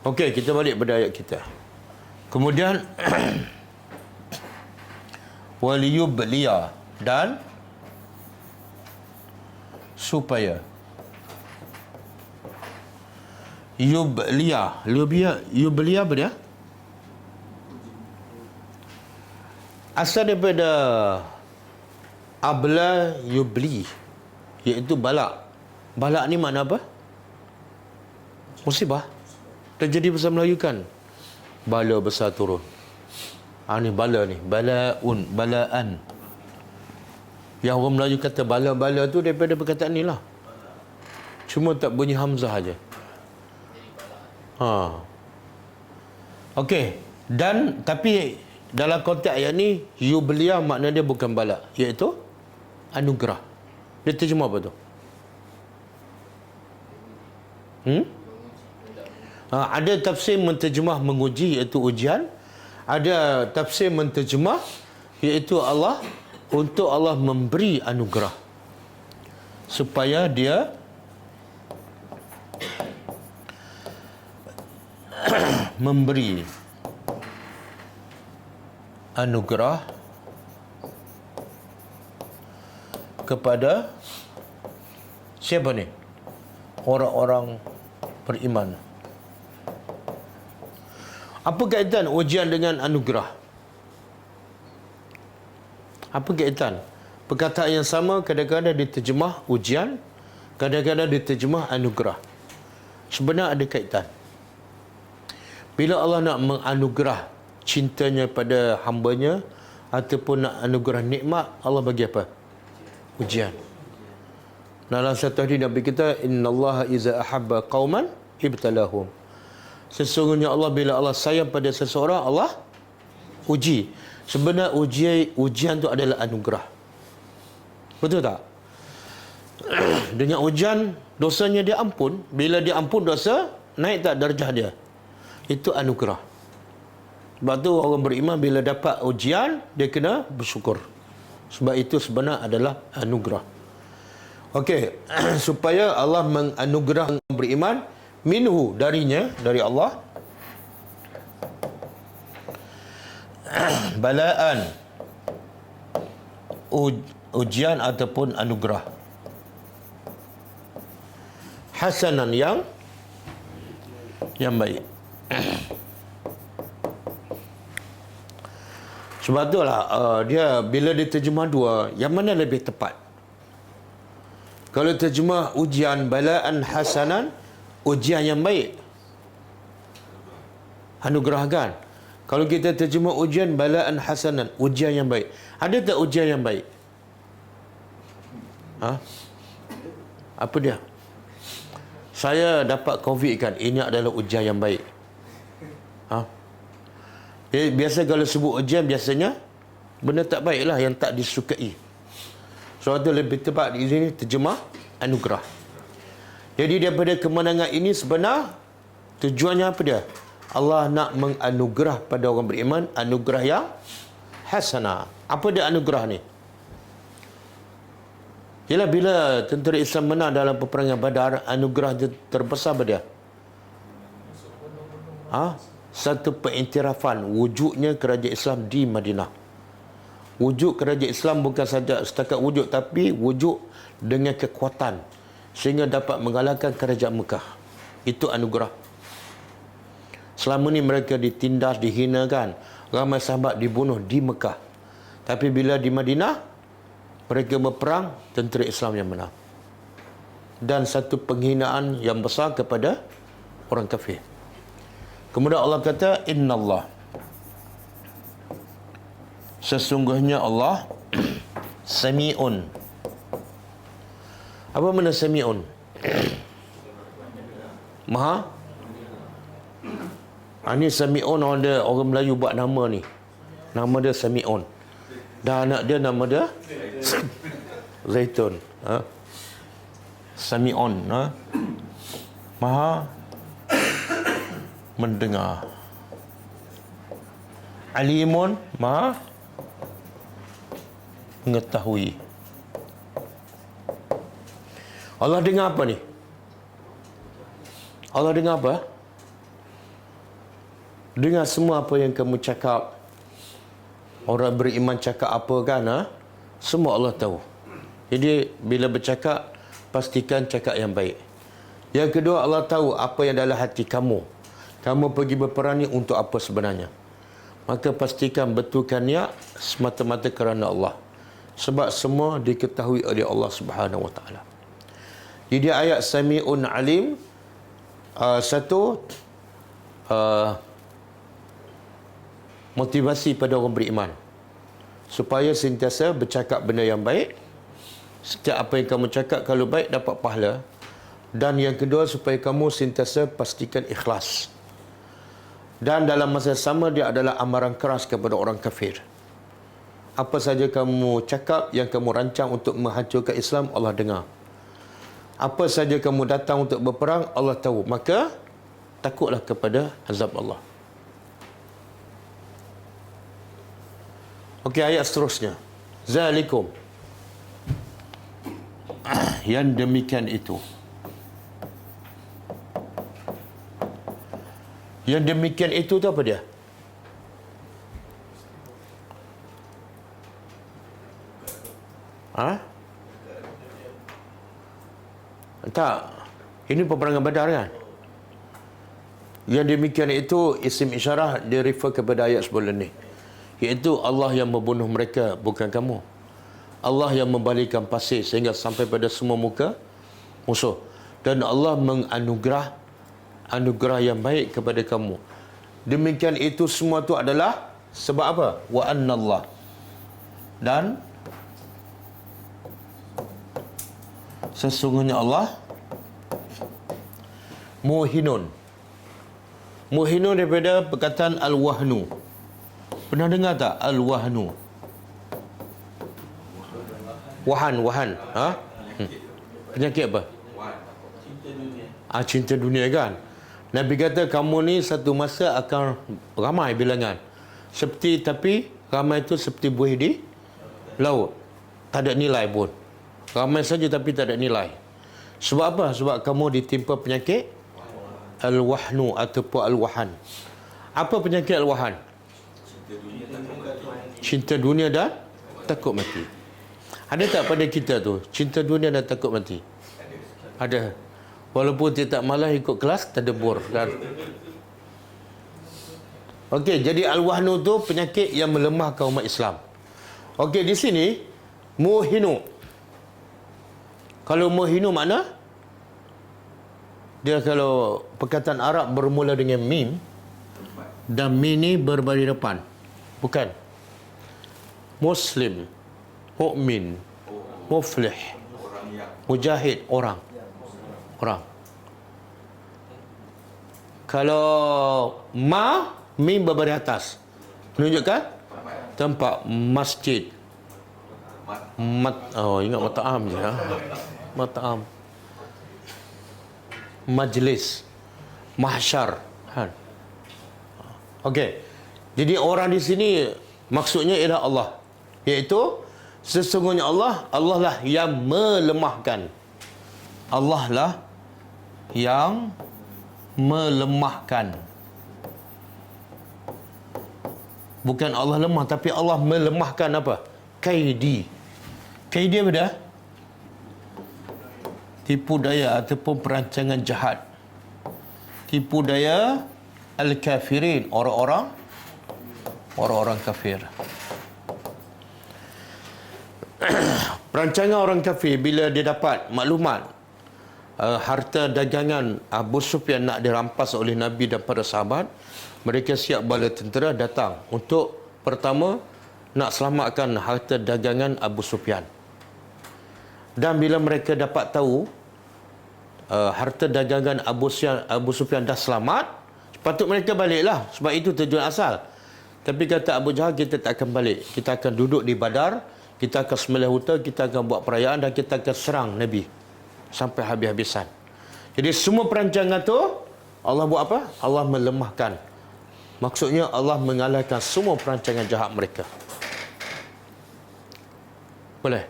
Speaker 1: Okey, kita balik pada ayat kita. Kemudian waliyubliya, dan supaya yubliya apa dia? Asal daripada abla yubli, iaitu balak. Balak ni makna apa? Musibah. Terjadi bahasa Melayu kan? Bala besar turun. Ni bala ni. Balaan. Yang orang Melayu kata bala-bala tu daripada perkataan ni lah. Cuma tak bunyi hamzah aja. Okey. Dan tapi dalam konteks ayat ni, yubliyah makna dia bukan bala, iaitu anugerah. Dia terjemah apa tu? Ada tafsir menterjemah menguji, iaitu ujian. Ada tafsir menterjemah iaitu Allah, untuk Allah memberi anugerah supaya dia memberi anugerah kepada siapa ni? Orang-orang beriman. Apa kaitan ujian dengan anugerah? Apa kaitan? Perkataan yang sama kadang-kadang diterjemah ujian, kadang-kadang diterjemah anugerah. Sebenarnya ada kaitan. Bila Allah nak menganugerah cintanya pada hambanya ataupun nak anugerah nikmat, Allah bagi apa? Ujian. Dalam satu hadis Nabi kita, innallaha iza ahabba qauman ibtalahum. Sesungguhnya Allah bila Allah sayang pada seseorang, Allah uji. Sebenarnya ujian tu adalah anugerah. Betul tak? Dengan ujian, dosanya dia ampun. Bila dia ampun dosa, naik tak darjah dia? Itu anugerah. Sebab tu orang beriman bila dapat ujian, dia kena bersyukur. Sebab itu sebenar adalah anugerah. Okey, supaya Allah menganugerah orang beriman, minhu, darinya, dari Allah, balaan, ujian ataupun anugerah. Hasanan, yang baik. Sebab itulah dia bila diterjemah dua, yang mana lebih tepat? Kalau terjemah ujian balaan hasanan, ujian yang baik, anugerah kan? Kalau kita terjemah ujian balaan hasanan, ujian yang baik, ada tak ujian yang baik? Apa dia? Saya dapat COVID kan, ini adalah ujian yang baik. Biasa kalau sebut ujian, biasanya benda tak baik lah, yang tak disukai. Sebab itu lebih tepat di sini terjemah anugerah. Jadi daripada kemenangan ini sebenar tujuannya apa dia? Allah nak menganugerah pada orang beriman anugerah yang hasanah. Apa dia anugerah ni? Ialah bila tentera Islam menang dalam peperangan Badar, anugerah terbesar apa dia? Satu pengiktirafan wujudnya kerajaan Islam di Madinah. Wujud kerajaan Islam bukan saja setakat wujud, tapi wujud dengan kekuatan sehingga dapat mengalahkan kerajaan Mekah. Itu anugerah. Selama ni mereka ditindas, dihinakan, ramai sahabat dibunuh di Mekah. Tapi bila di Madinah, mereka berperang, tentera Islam yang menang. Dan satu penghinaan yang besar kepada orang kafir. Kemudian Allah kata, Innallah, sesungguhnya Allah Sami'un. Apa makna Sami'un? Maha. Ini Sami'un, orang Melayu buat nama ni. Nama dia Sami'un. Dan anak dia nama dia Zaitun. Sami'un. Maha mendengar. Alimun, maha mengetahui. Allah dengar apa ni? Allah dengar apa? Dengar semua apa yang kamu cakap. Orang beriman cakap apa kan? Semua Allah tahu. Jadi bila bercakap, pastikan cakap yang baik. Yang kedua, Allah tahu apa yang dalam hati kamu. Kamu pergi berperang ni untuk apa sebenarnya? Maka pastikan betulkan niat semata-mata kerana Allah. Sebab semua diketahui oleh Allah Subhanahu Wa Taala. Jadi ayat Sami'un Alim, motivasi pada orang beriman supaya sentiasa bercakap benda yang baik. Setiap apa yang kamu cakap kalau baik dapat pahala. Dan yang kedua, supaya kamu sentiasa pastikan ikhlas. Dan dalam masa sama, dia adalah amaran keras kepada orang kafir. Apa saja kamu cakap yang kamu rancang untuk menghancurkan Islam, Allah dengar. Apa saja kamu datang untuk berperang, Allah tahu. Maka takutlah kepada azab Allah. Okey, ayat seterusnya. Zalikum. Yang demikian itu. Yang demikian itu tu apa dia? Tak. Ini peperangan Badar kan? Yang demikian itu isim isyarah, dia refer kepada ayat sebelum ni. Iaitu Allah yang membunuh mereka, bukan kamu. Allah yang membalikkan pasir sehingga sampai pada semua muka musuh. Dan Allah menganugerah anugerah yang baik kepada kamu. Demikian itu semua tu adalah sebab apa? Wa annallah. Dan sesungguhnya Allah muhinun. Muhinun daripada perkataan al-wahnu. Pernah dengar tak al-wahnu? Wahan. Penyakit apa? Cinta dunia kan? Nabi kata kamu ni satu masa akan ramai bilangan. Seperti, tapi ramai itu seperti buih di laut. Tak ada nilai pun. Ramai saja tapi tak ada nilai. Sebab apa? Sebab kamu ditimpa penyakit al-wahnu ataupun al-wahan. Apa penyakit al-wahan? Cinta dunia dan takut mati. Ada tak pada kita tu cinta dunia dan takut mati? Ada. Walaupun dia tak malas ikut kelas tadabbur kan. Okey, jadi al-wahnu tu penyakit yang melemahkan umat Islam. Okey, di sini muhinu. Kalau muhinu makna dia, kalau perkataan Arab bermula dengan mim dan mim ni berbaris depan. Bukan. Muslim, mukmin, muflih, mujahid, orang. Kalau mim berbaris atas, menunjukkan tempat masjid. Ingat mat'am je ha? Mat'am, majlis, mahsyar kan? Okey. Jadi orang di sini maksudnya ialah Allah, iaitu sesungguhnya Allah lah yang melemahkan. Allah lah yang melemahkan. Bukan Allah lemah, tapi Allah melemahkan apa? Kaidi. Kaidi apa dah? Tipu daya ataupun perancangan jahat. Tipu daya al-kafirin, orang-orang kafir. Perancangan orang kafir bila dia dapat maklumat harta dagangan Abu Sufyan nak dirampas oleh Nabi dan para sahabat, mereka siap bala tentera datang untuk pertama nak selamatkan harta dagangan Abu Sufyan. Dan bila mereka dapat tahu harta dagangan Abu Sufyan dah selamat, sepatut mereka baliklah, sebab itu tujuan asal. Tapi kata Abu Jahal, kita tak akan balik. Kita akan duduk di Badar, kita akan sembelih unta, kita akan buat perayaan dan kita akan serang Nabi sampai habis-habisan. Jadi semua perancangan tu Allah buat apa? Allah melemahkan. Maksudnya Allah mengalahkan semua perancangan jahat mereka. Boleh?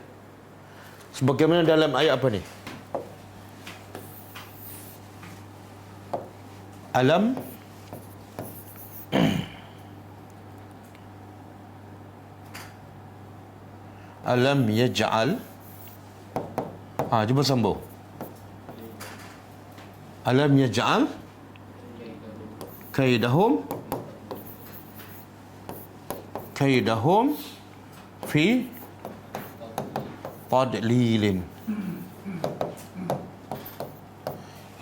Speaker 1: Sebagaimana dalam ayat apa ni? Alam yaj'al. Cuba sambung. Alam yaj'al kaidahum fi tadlilin.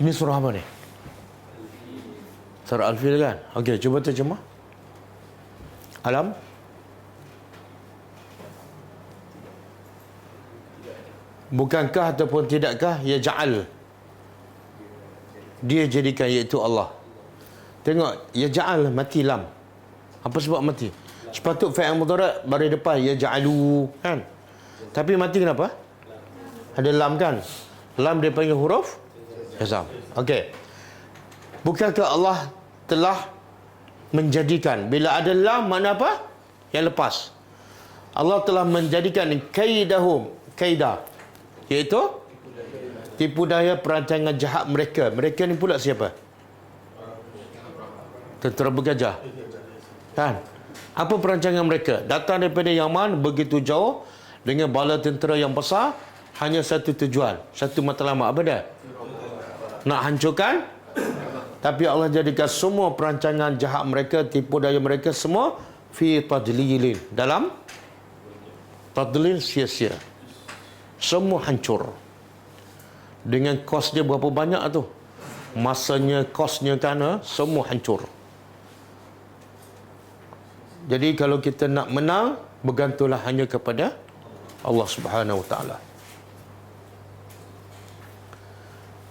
Speaker 1: Ini surah apa ni? Surah Al-Fil kan? Okey, cuba terjemah. Alam. Bukankah ataupun tidakkah ya ja'al, dia jadikan, iaitu Allah. Tengok, ya ja'al mati lam. Apa sebab mati? Sepatut fa'il mudhari' baris depan ya ja'alu kan? Tapi mati kenapa? Ada lam kan? Lam dia panggil huruf jazam. Okey. Bukankah Allah telah menjadikan, bila ada lam makna apa? Yang lepas. Allah telah menjadikan kaidahum, kaidah, iaitu tipu daya perancangan jahat mereka. Mereka ni pula siapa? Tentera bergajah kan? Apa perancangan mereka? Datang daripada Yaman begitu jauh dengan bala tentera yang besar, hanya satu tujuan, satu matlamat. Apa dia? Nak hancurkan. Tapi Allah jadikan semua perancangan jahat mereka, tipu daya mereka semua fi tadlilin, dalam tadlil, sia-sia. Semua hancur. Dengan kos dia berapa banyak tu? Masanya, kosnya kan, semua hancur. Jadi kalau kita nak menang, bergantunglah hanya kepada Allah Subhanahu Wa Taala.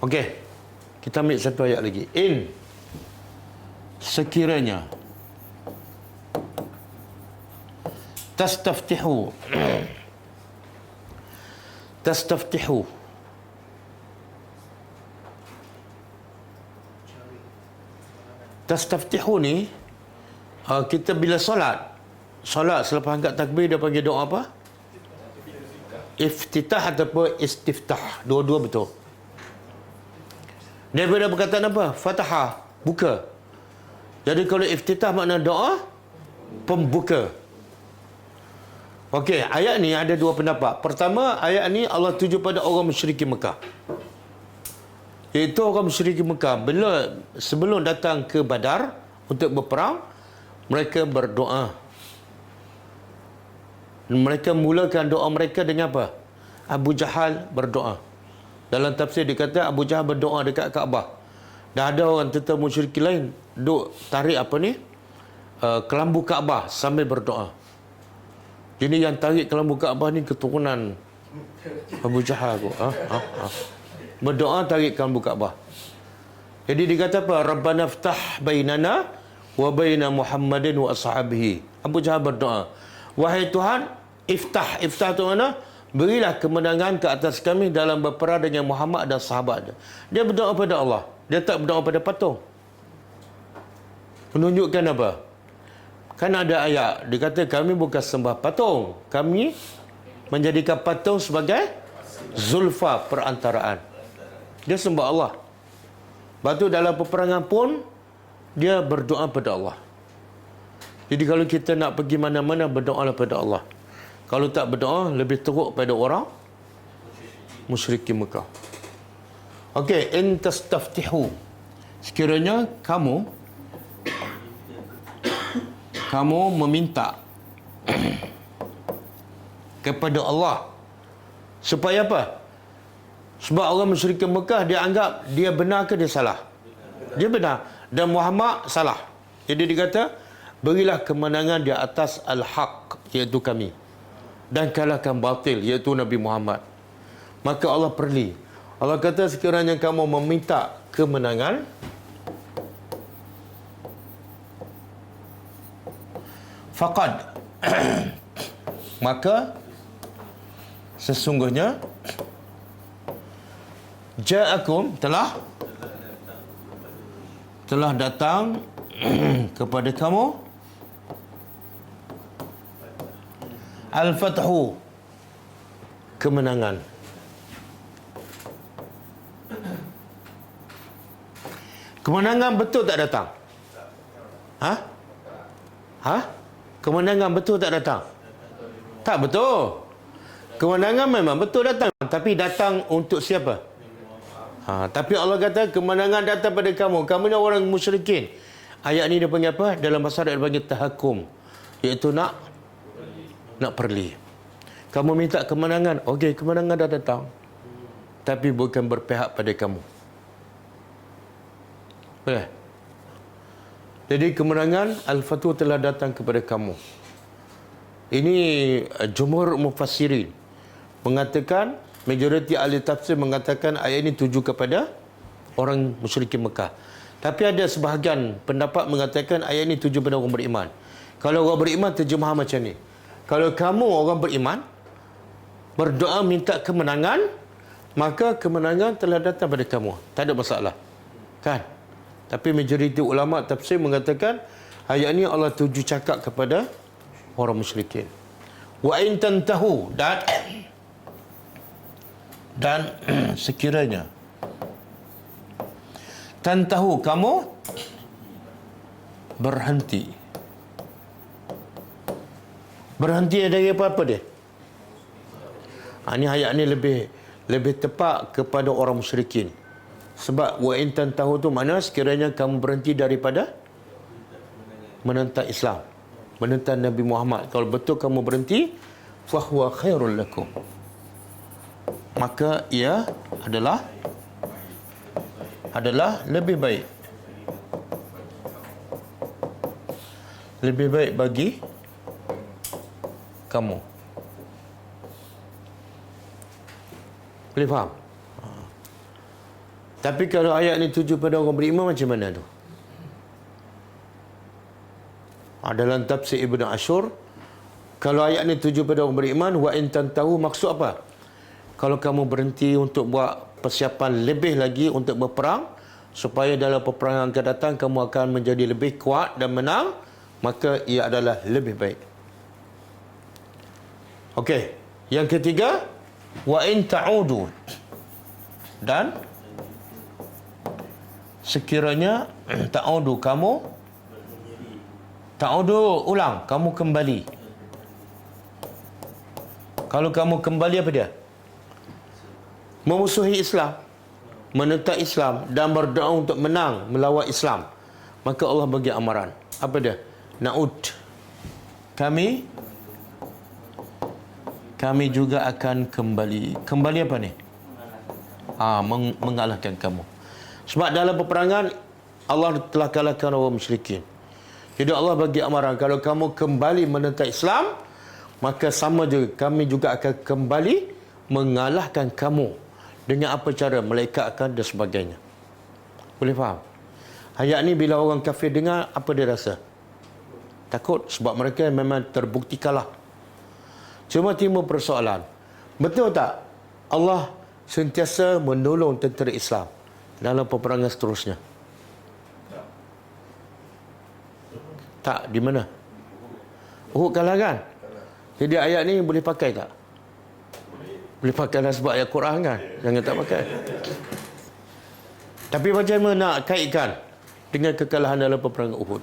Speaker 1: Okey. Kita ambil satu ayat lagi. In sekiranya tastaftihu ni Kita bila solat selepas angkat takbir dia panggil doa apa? Iftitah ataupun istiftah. Dua-dua betul. Daripada perkataan apa? Fatahah, buka. Jadi kalau iftitah makna doa, pembuka. Okey, ayat ni ada dua pendapat. Pertama, ayat ni Allah tuju pada orang musyrikin Mekah. Iaitu orang musyrikin Mekah sebelum datang ke Badar untuk berperang, mereka berdoa. Mereka mulakan doa mereka dengan apa? Abu Jahal berdoa. Dalam tafsir dikata Abu Jahal berdoa dekat Kaabah. Dan ada orang tentera musyrik lain duk tarik kelambu Kaabah sambil berdoa. Jadi yang tarik kelambu Kaabah ni keturunan Abu Jahal tu. Berdoa tarik kelambu Kaabah. Jadi dikata apa? Rabbana ftah bainana wa baina Muhammadin wa ashabihi. Abu Jahal berdoa, wahai Tuhan, iftah tu mana? Berilah kemenangan ke atas kami dalam berperang dengan Muhammad dan sahabat. Dia berdoa pada Allah. Dia tak berdoa pada patung. Menunjukkan apa? Kan ada ayat. Dia kata kami bukan sembah patung. Kami menjadikan patung sebagai zulfa perantaraan. Dia sembah Allah. Lepas tu dalam peperangan pun dia berdoa pada Allah. Jadi kalau kita nak pergi mana-mana, berdoalah pada Allah. Kalau tak berdoa, lebih teruk pada orang musyrikin Mekah. Okey, in tastaftihu. Sekiranya kamu meminta kepada Allah supaya apa? Sebab orang musyrikin Mekah dia anggap dia benar ke dia salah? Dia benar dan Muhammad salah. Jadi dia kata, berilah kemenangan di atas al-haq, iaitu kami, dan kalahkan batil, iaitu Nabi Muhammad. Maka Allah perli. Allah kata sekiranya kamu meminta kemenangan, faqad maka sesungguhnya ja'akum telah datang kepada kamu al-fathu, kemenangan. Kemenangan betul tak datang? Kemenangan betul tak datang? Tak betul. Kemenangan memang betul datang, tapi datang untuk siapa? Tapi Allah kata kemenangan datang pada kamu. Kamu ni orang musyrikin. Ayat ni dia panggil apa? Dalam bahasa Arab dia panggil tahakum, iaitu nak perli. Kamu minta kemenangan, okey, kemenangan dah datang, tapi bukan berpihak pada kamu. Boleh? Jadi kemenangan al-fathu telah datang kepada kamu. Ini jumhur mufassirin mengatakan, majoriti ahli tafsir mengatakan ayat ini tuju kepada orang musyrikin Mekah. Tapi ada sebahagian pendapat mengatakan ayat ini tuju pada orang beriman. Kalau orang beriman, terjemahan macam ni. Kalau kamu orang beriman berdoa minta kemenangan, maka kemenangan telah datang pada kamu. Tak ada masalah. Kan? Tapi majoriti ulama tafsir mengatakan ayat ini Allah tuju cakap kepada orang musyrikin. Wa in tantahu, dan sekiranya tantahu, kamu berhenti dari apa dia? Ini ayat ni lebih tepat kepada orang musyrikin. Sebab wa in tantahu tu mana sekiranya kamu berhenti daripada menentang Islam, menentang Nabi Muhammad. Kalau betul kamu berhenti, fahuwa khairul lakum, maka ia adalah lebih baik. Lebih baik bagi kamu. Boleh faham? Tapi kalau ayat ni tuju pada orang beriman, macam mana tu? Dalam tafsir Ibn Ashur, kalau ayat ni tuju pada orang beriman, wa in tantahu, maksud apa? Kalau kamu berhenti untuk buat persiapan lebih lagi untuk berperang, supaya dalam peperangan akan datang kamu akan menjadi lebih kuat dan menang, maka ia adalah lebih baik. Okey, yang ketiga, wa in ta'udu, dan sekiranya ta'udu ulang, kamu kembali. Kalau kamu kembali apa dia? Memusuhi Islam, menentang Islam dan berdoa untuk menang melawan Islam, maka Allah bagi amaran. Apa dia? Na'ud. Kami juga akan kembali. Kembali apa ni? Mengalahkan kamu. Sebab dalam peperangan Allah telah kalahkan orang musyrikin. Jadi Allah bagi amaran, kalau kamu kembali menentang Islam, maka sama juga kami juga akan kembali mengalahkan kamu. Dengan apa cara? Melaikatkan dan sebagainya. Boleh faham? Ayat ni bila orang kafir dengar, apa dia rasa? Takut, sebab mereka memang terbukti kalah. Cuma timbul persoalan, betul tak Allah sentiasa menolong tentera Islam dalam peperangan seterusnya? Tak, di mana? Uhud kalah kan? Jadi ayat ni boleh pakai tak? Boleh pakai lah sebab ayat Quran kan? Jangan tak pakai. Tapi macam mana nak kaitkan dengan kekalahan dalam peperangan Uhud?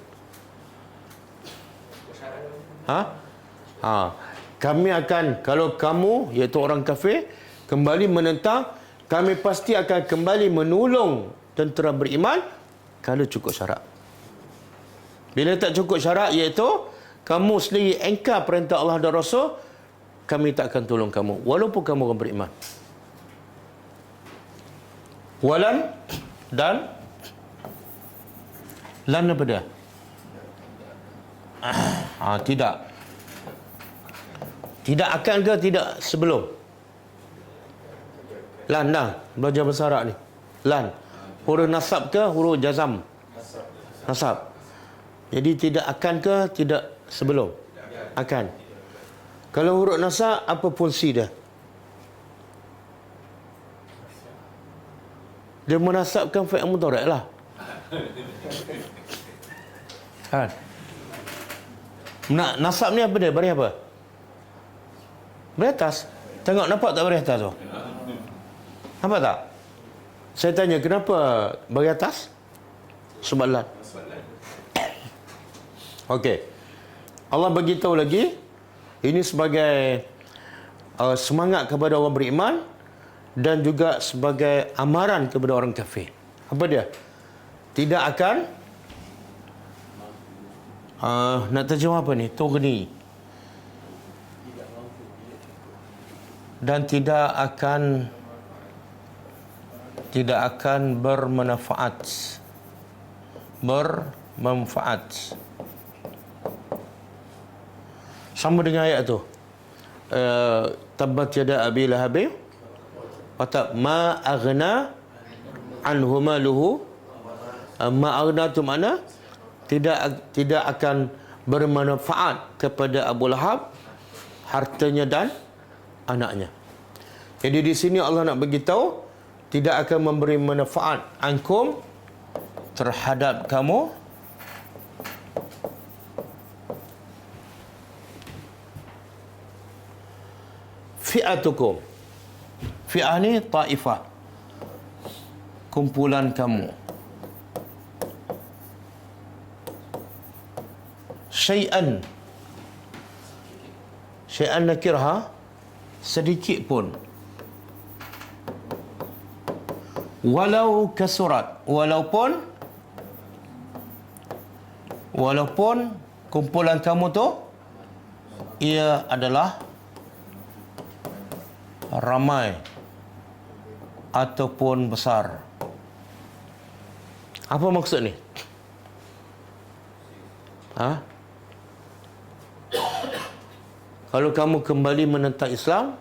Speaker 1: Kami akan, kalau kamu, iaitu orang kafir, kembali menentang, kami pasti akan kembali menolong tentera beriman kalau cukup syarat. Bila tak cukup syarat, iaitu kamu sendiri engkar perintah Allah dan Rasul, kami tak akan tolong kamu walaupun kamu orang beriman. Walan, dan lan apa dia? Tidak akan ke tidak sebelum? Lan dah belajar bahasa Arab ni. Lan huruf nasab ke huruf jazam? Nasab. Jadi tidak akan ke tidak sebelum? Akan. Kalau huruf nasab, apa fungsi dia? Dia menasabkan fi'il mudhari' lah. Kan? Nasab ni apa dia? Baris apa? Baris atas. Tengok, nampak tak baris atas tu? Nampak tak? Saya tanya, kenapa baris atas? Sebab lan. Okey. Allah bagi tahu lagi, ini sebagai semangat kepada orang beriman dan juga sebagai amaran kepada orang kafir. Apa dia? Tidak akan nak terjemah apa ni? Tughni. Dan tidak akan bermanfaat. Sama dengan ayat tu. Tabbat yada abi lahabi wa tab ma aghna anhu maluhu. Ma aghna tu mana? Tidak akan bermanfaat kepada Abu Lahab hartanya dan anaknya. Jadi di sini Allah nak beritahu tidak akan memberi manfaat ankum terhadap kamu fi'atukum. Fi'ah ni taifah, kumpulan kamu. Syai'an nakirah, sedikit pun. Walau kasurat, walaupun kumpulan kamu tu ia adalah ramai ataupun besar. Apa maksud ni? Kalau kamu kembali menentang Islam,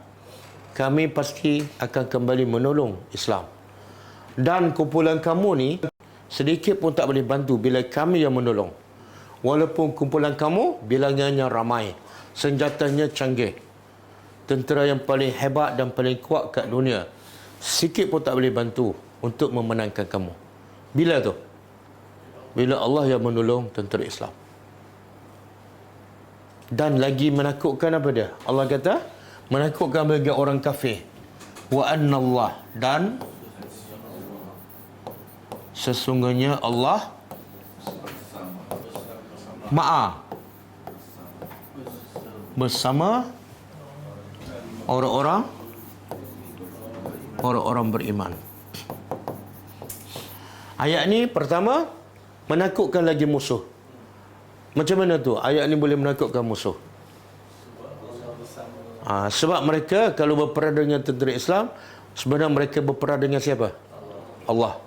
Speaker 1: kami pasti akan kembali menolong Islam. Dan kumpulan kamu ni sedikit pun tak boleh bantu bila kami yang menolong. Walaupun kumpulan kamu bilangannya ramai, senjatanya canggih, tentera yang paling hebat dan paling kuat kat dunia, sikit pun tak boleh bantu untuk memenangkan kamu. Bila tu? Bila Allah yang menolong tentera Islam. Dan lagi menakutkan apa dia? Allah kata, menakutkan bagi orang kafir. Wa anna Allah, dan sesungguhnya Allah ma'a bersama orang-orang beriman. Ayat ni pertama menakutkan lagi musuh. Macam mana tu? Ayat ni boleh menakutkan musuh. Sebab mereka kalau berperang dengan tentera Islam, sebenarnya mereka berperang dengan siapa? Allah,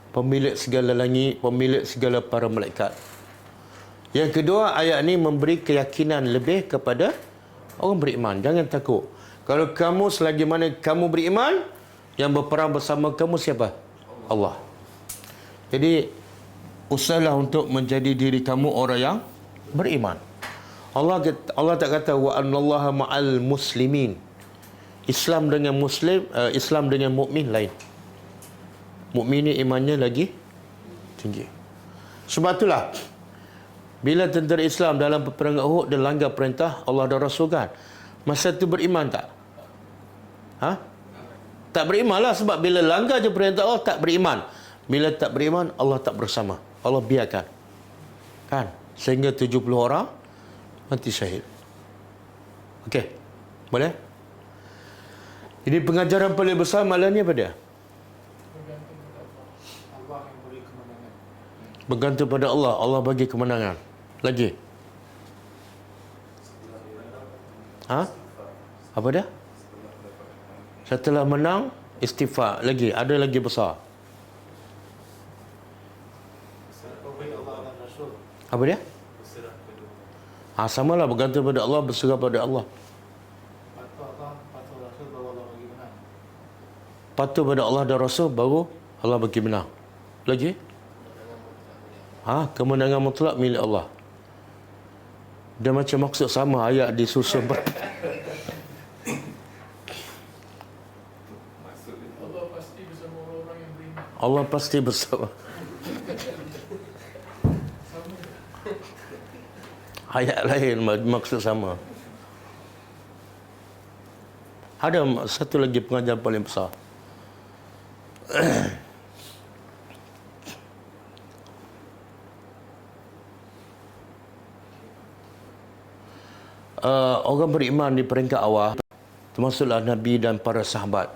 Speaker 1: pemilik segala langit, pemilik segala para malaikat. Yang kedua, ayat ni memberi keyakinan lebih kepada orang beriman. Jangan takut. Kalau kamu selagi mana kamu beriman, yang berperang bersama kamu siapa? Allah. Jadi usahalah untuk menjadi diri kamu orang yang beriman. Allah tak kata wa annallaha ma'al muslimin. Islam dengan muslim, Islam dengan mukmin lain. Mukmin ni imannya lagi tinggi. Sebab itulah bila tentera Islam dalam peperangan Uhud dia langgar perintah Allah dan Rasul kan, masa tu beriman tak? Tak beriman lah, sebab bila langgar je perintah Allah tak beriman. Bila tak beriman, Allah tak bersama. Allah biarkan. Kan? Sehingga 70 orang mati syahid. Okey. Boleh? Jadi pengajaran paling besar malam ni apa dia? Bergantung pada Allah. Allah bagi kemenangan. Lagi? Apa dia? Setelah menang, istighfar. Lagi? Ada lagi besar? Apa dia? Samalah, bergantung pada Allah, berserah pada Allah. Patuh pada Allah dan Rasul, baru Allah bagi menang. Lagi? Kemenangan mutlak milik Allah. Dia macam maksud sama ayat disusun. Allah pasti bersama. Ayat lain maksud sama. Ada satu lagi pengajaran paling besar. Orang beriman di peringkat awal, termasuklah Nabi dan para sahabat,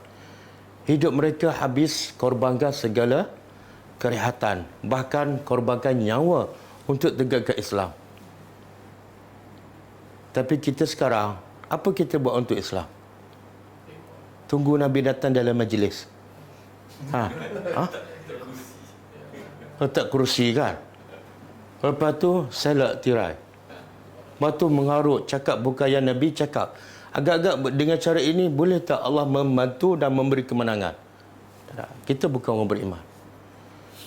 Speaker 1: hidup mereka habis korbankan segala kerehatan, bahkan korbankan nyawa untuk tegakkan Islam. Tapi kita sekarang, apa kita buat untuk Islam? Tunggu Nabi datang dalam majlis. Letak kerusi kan? Lepas tu salat tirai. Lepas tu mengarut, cakap bukan yang Nabi cakap. Agak-agak dengan cara ini, boleh tak Allah membantu dan memberi kemenangan? Tak. Kita bukan orang beriman.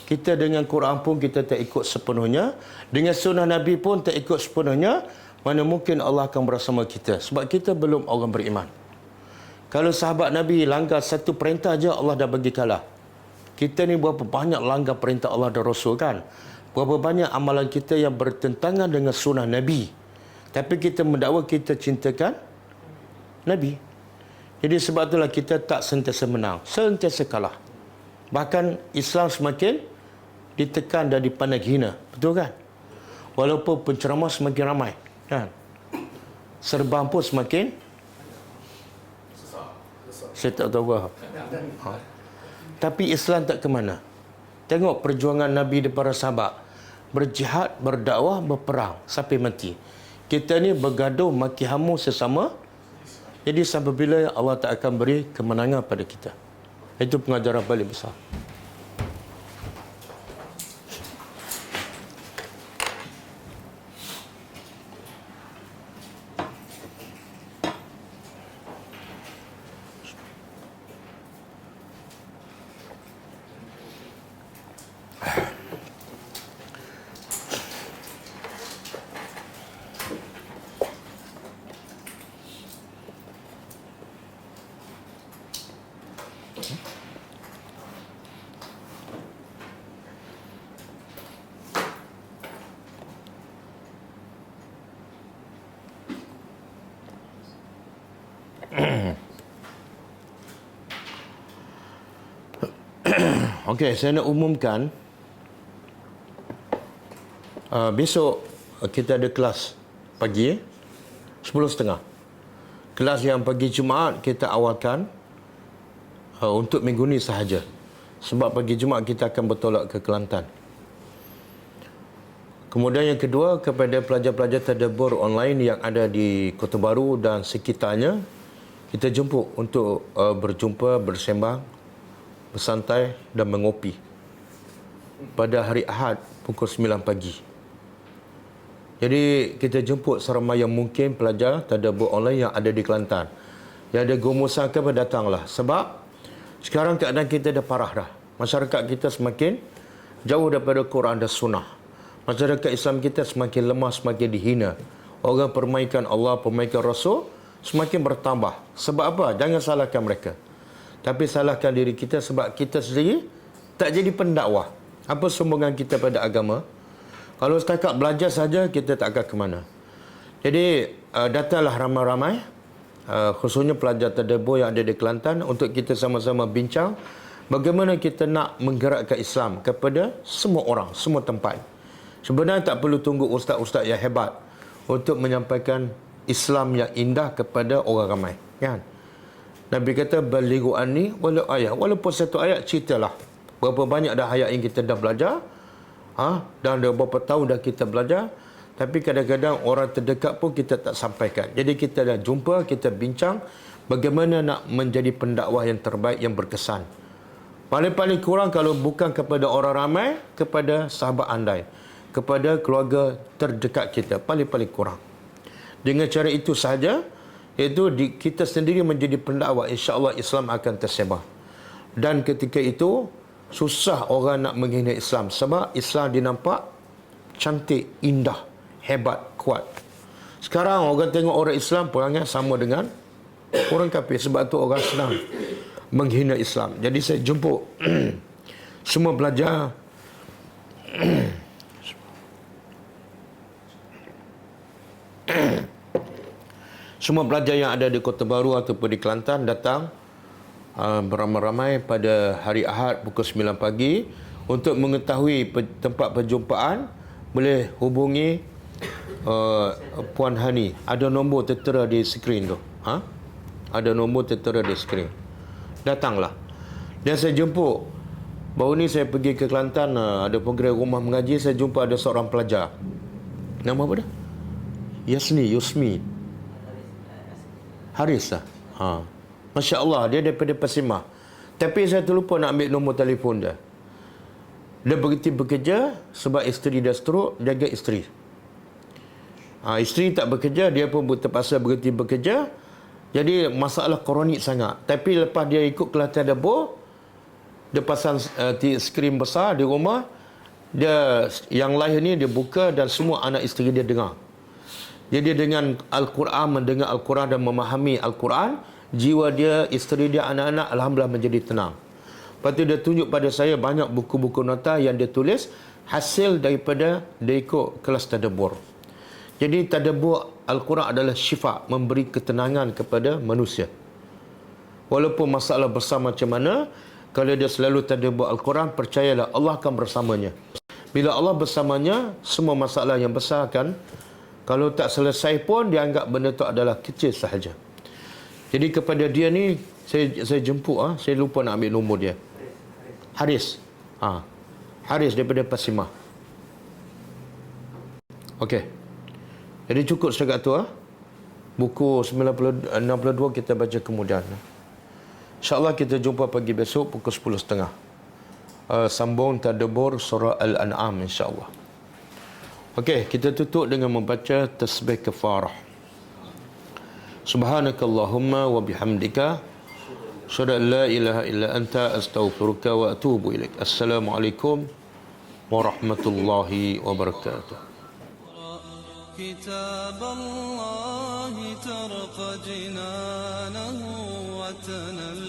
Speaker 1: Kita dengan Quran pun kita tak ikut sepenuhnya. Dengan sunnah Nabi pun tak ikut sepenuhnya. Mana mungkin Allah akan bersama kita. Sebab kita belum orang beriman. Kalau sahabat Nabi langgar satu perintah je, Allah dah bagi kalah. Kita ni berapa banyak langgar perintah Allah dan Rasul kan? Berapa banyak amalan kita yang bertentangan dengan sunnah Nabi. Tapi kita mendakwa kita cintakan Nabi. Jadi sebab itulah kita tak sentiasa menang. Sentiasa kalah. Bahkan Islam semakin ditekan dan dipandang hina. Betul kan? Walaupun penceramah semakin ramai. Kan? Serban pun semakin saya tak tahu apa. Tapi Islam tak ke mana. Tengok perjuangan Nabi dan para sahabat. Berjihad, berdakwah, berperang sampai mati. Kita ni bergaduh maki hamu sesama. Jadi sampai bila Allah tak akan beri kemenangan pada kita. Itu pengajaran paling besar. Okey, saya nak umumkan besok kita ada kelas pagi 10.30. Kelas yang pagi Jumaat kita awalkan untuk minggu ni sahaja. Sebab pagi Jumaat kita akan bertolak ke Kelantan. Kemudian yang kedua, kepada pelajar-pelajar tadabbur online yang ada di Kota Baru dan sekitarnya, kita jemput untuk berjumpa, bersembang, bersantai dan mengopi pada hari Ahad pukul 9 pagi. Jadi kita jemput seramai yang mungkin pelajar tadabbur online yang ada di Kelantan. Yang ada gumusan ke datanglah. Sebab sekarang keadaan kita dah parah dah. Masyarakat kita semakin jauh daripada Quran dan Sunnah. Masyarakat Islam kita semakin lemah, semakin dihina. Orang permaikan Allah, permaikan Rasul semakin bertambah. Sebab apa? Jangan salahkan mereka. Tapi salahkan diri kita sebab kita sendiri tak jadi pendakwah. Apa sumbangan kita pada agama? Kalau setakat belajar saja, kita tak akan ke mana. Jadi, datanglah ramai-ramai, khususnya pelajar tadabbur yang ada di Kelantan, untuk kita sama-sama bincang bagaimana kita nak menggerakkan Islam kepada semua orang, semua tempat. Sebenarnya tak perlu tunggu ustaz-ustaz yang hebat untuk menyampaikan Islam yang indah kepada orang ramai. Kan? Nabi kata, balighu anni walau ayat. Walaupun satu ayat, ceritalah. Berapa banyak dah ayat yang kita dah belajar, dan dah berapa tahun dah kita belajar, tapi kadang-kadang orang terdekat pun kita tak sampaikan. Jadi kita dah jumpa, kita bincang bagaimana nak menjadi pendakwah yang terbaik, yang berkesan. Paling-paling kurang kalau bukan kepada orang ramai, kepada sahabat andai, kepada keluarga terdekat kita, paling-paling kurang. Dengan cara itu sahaja, iaitu kita sendiri menjadi pendakwah, insya-Allah Islam akan tersebar. Dan ketika itu susah orang nak menghina Islam sebab Islam dinampak cantik, indah, hebat, kuat. Sekarang orang tengok orang Islam perangai sama dengan orang kafir, sebab tu orang senang menghina Islam. Jadi saya jemput semua pelajar semua pelajar yang ada di Kota Baru ataupun di Kelantan datang beramai-ramai pada hari Ahad pukul 9 pagi untuk mengetahui tempat perjumpaan. Boleh hubungi Puan Hani. Ada nombor tertera di skrin tu. Ada nombor tertera di skrin. Datanglah. Dan saya jemput. Baru ni saya pergi ke Kelantan, ada program rumah mengaji, saya jumpa ada seorang pelajar. Nama apa dia? Yusmi. Haris lah. Masya Allah, dia daripada Pasimah. Tapi saya terlupa nak ambil nombor telefon dia. Dia berhenti bekerja sebab isteri dia stroke, jaga isteri. Isteri tak bekerja, dia pun terpaksa berhenti bekerja. Jadi masalah kronik sangat. Tapi lepas dia ikut kelas tadabbur, dia pasang skrin besar di rumah. Dia yang lahir ni dia buka dan semua anak isteri dia dengar. Jadi dengan Al-Quran, mendengar Al-Quran dan memahami Al-Quran, jiwa dia, isteri dia, anak-anak alhamdulillah menjadi tenang. Lepas tu dia tunjuk pada saya banyak buku-buku nota yang dia tulis hasil daripada dia ikut kelas tadabbur. Jadi tadabbur Al-Quran adalah syifa, memberi ketenangan kepada manusia. Walaupun masalah besar macam mana, kalau dia selalu tadabbur Al-Quran, percayalah Allah akan bersamanya. Bila Allah bersamanya, semua masalah yang besar akan, kalau tak selesai pun dianggap benda itu adalah kecil sahaja. Jadi kepada dia ni saya jemput, saya lupa nak ambil nombor dia. Haris. Haris daripada Pasimah. Okey. Jadi cukup setakat tu. Buku 62 kita baca kemudian. InsyaAllah kita jumpa pagi besok pukul 10.30. Sambung tadabbur surah Al-An'am insyaAllah. Okey, kita tutup dengan membaca tasbih kafarah. Subhanakallahumma wa bihamdika asyhadu an la ilaha illa anta astaghfiruka wa atubu ilaik. Assalamualaikum warahmatullahi wabarakatuh.
Speaker 4: كتاب الله ترق جنانه وتنل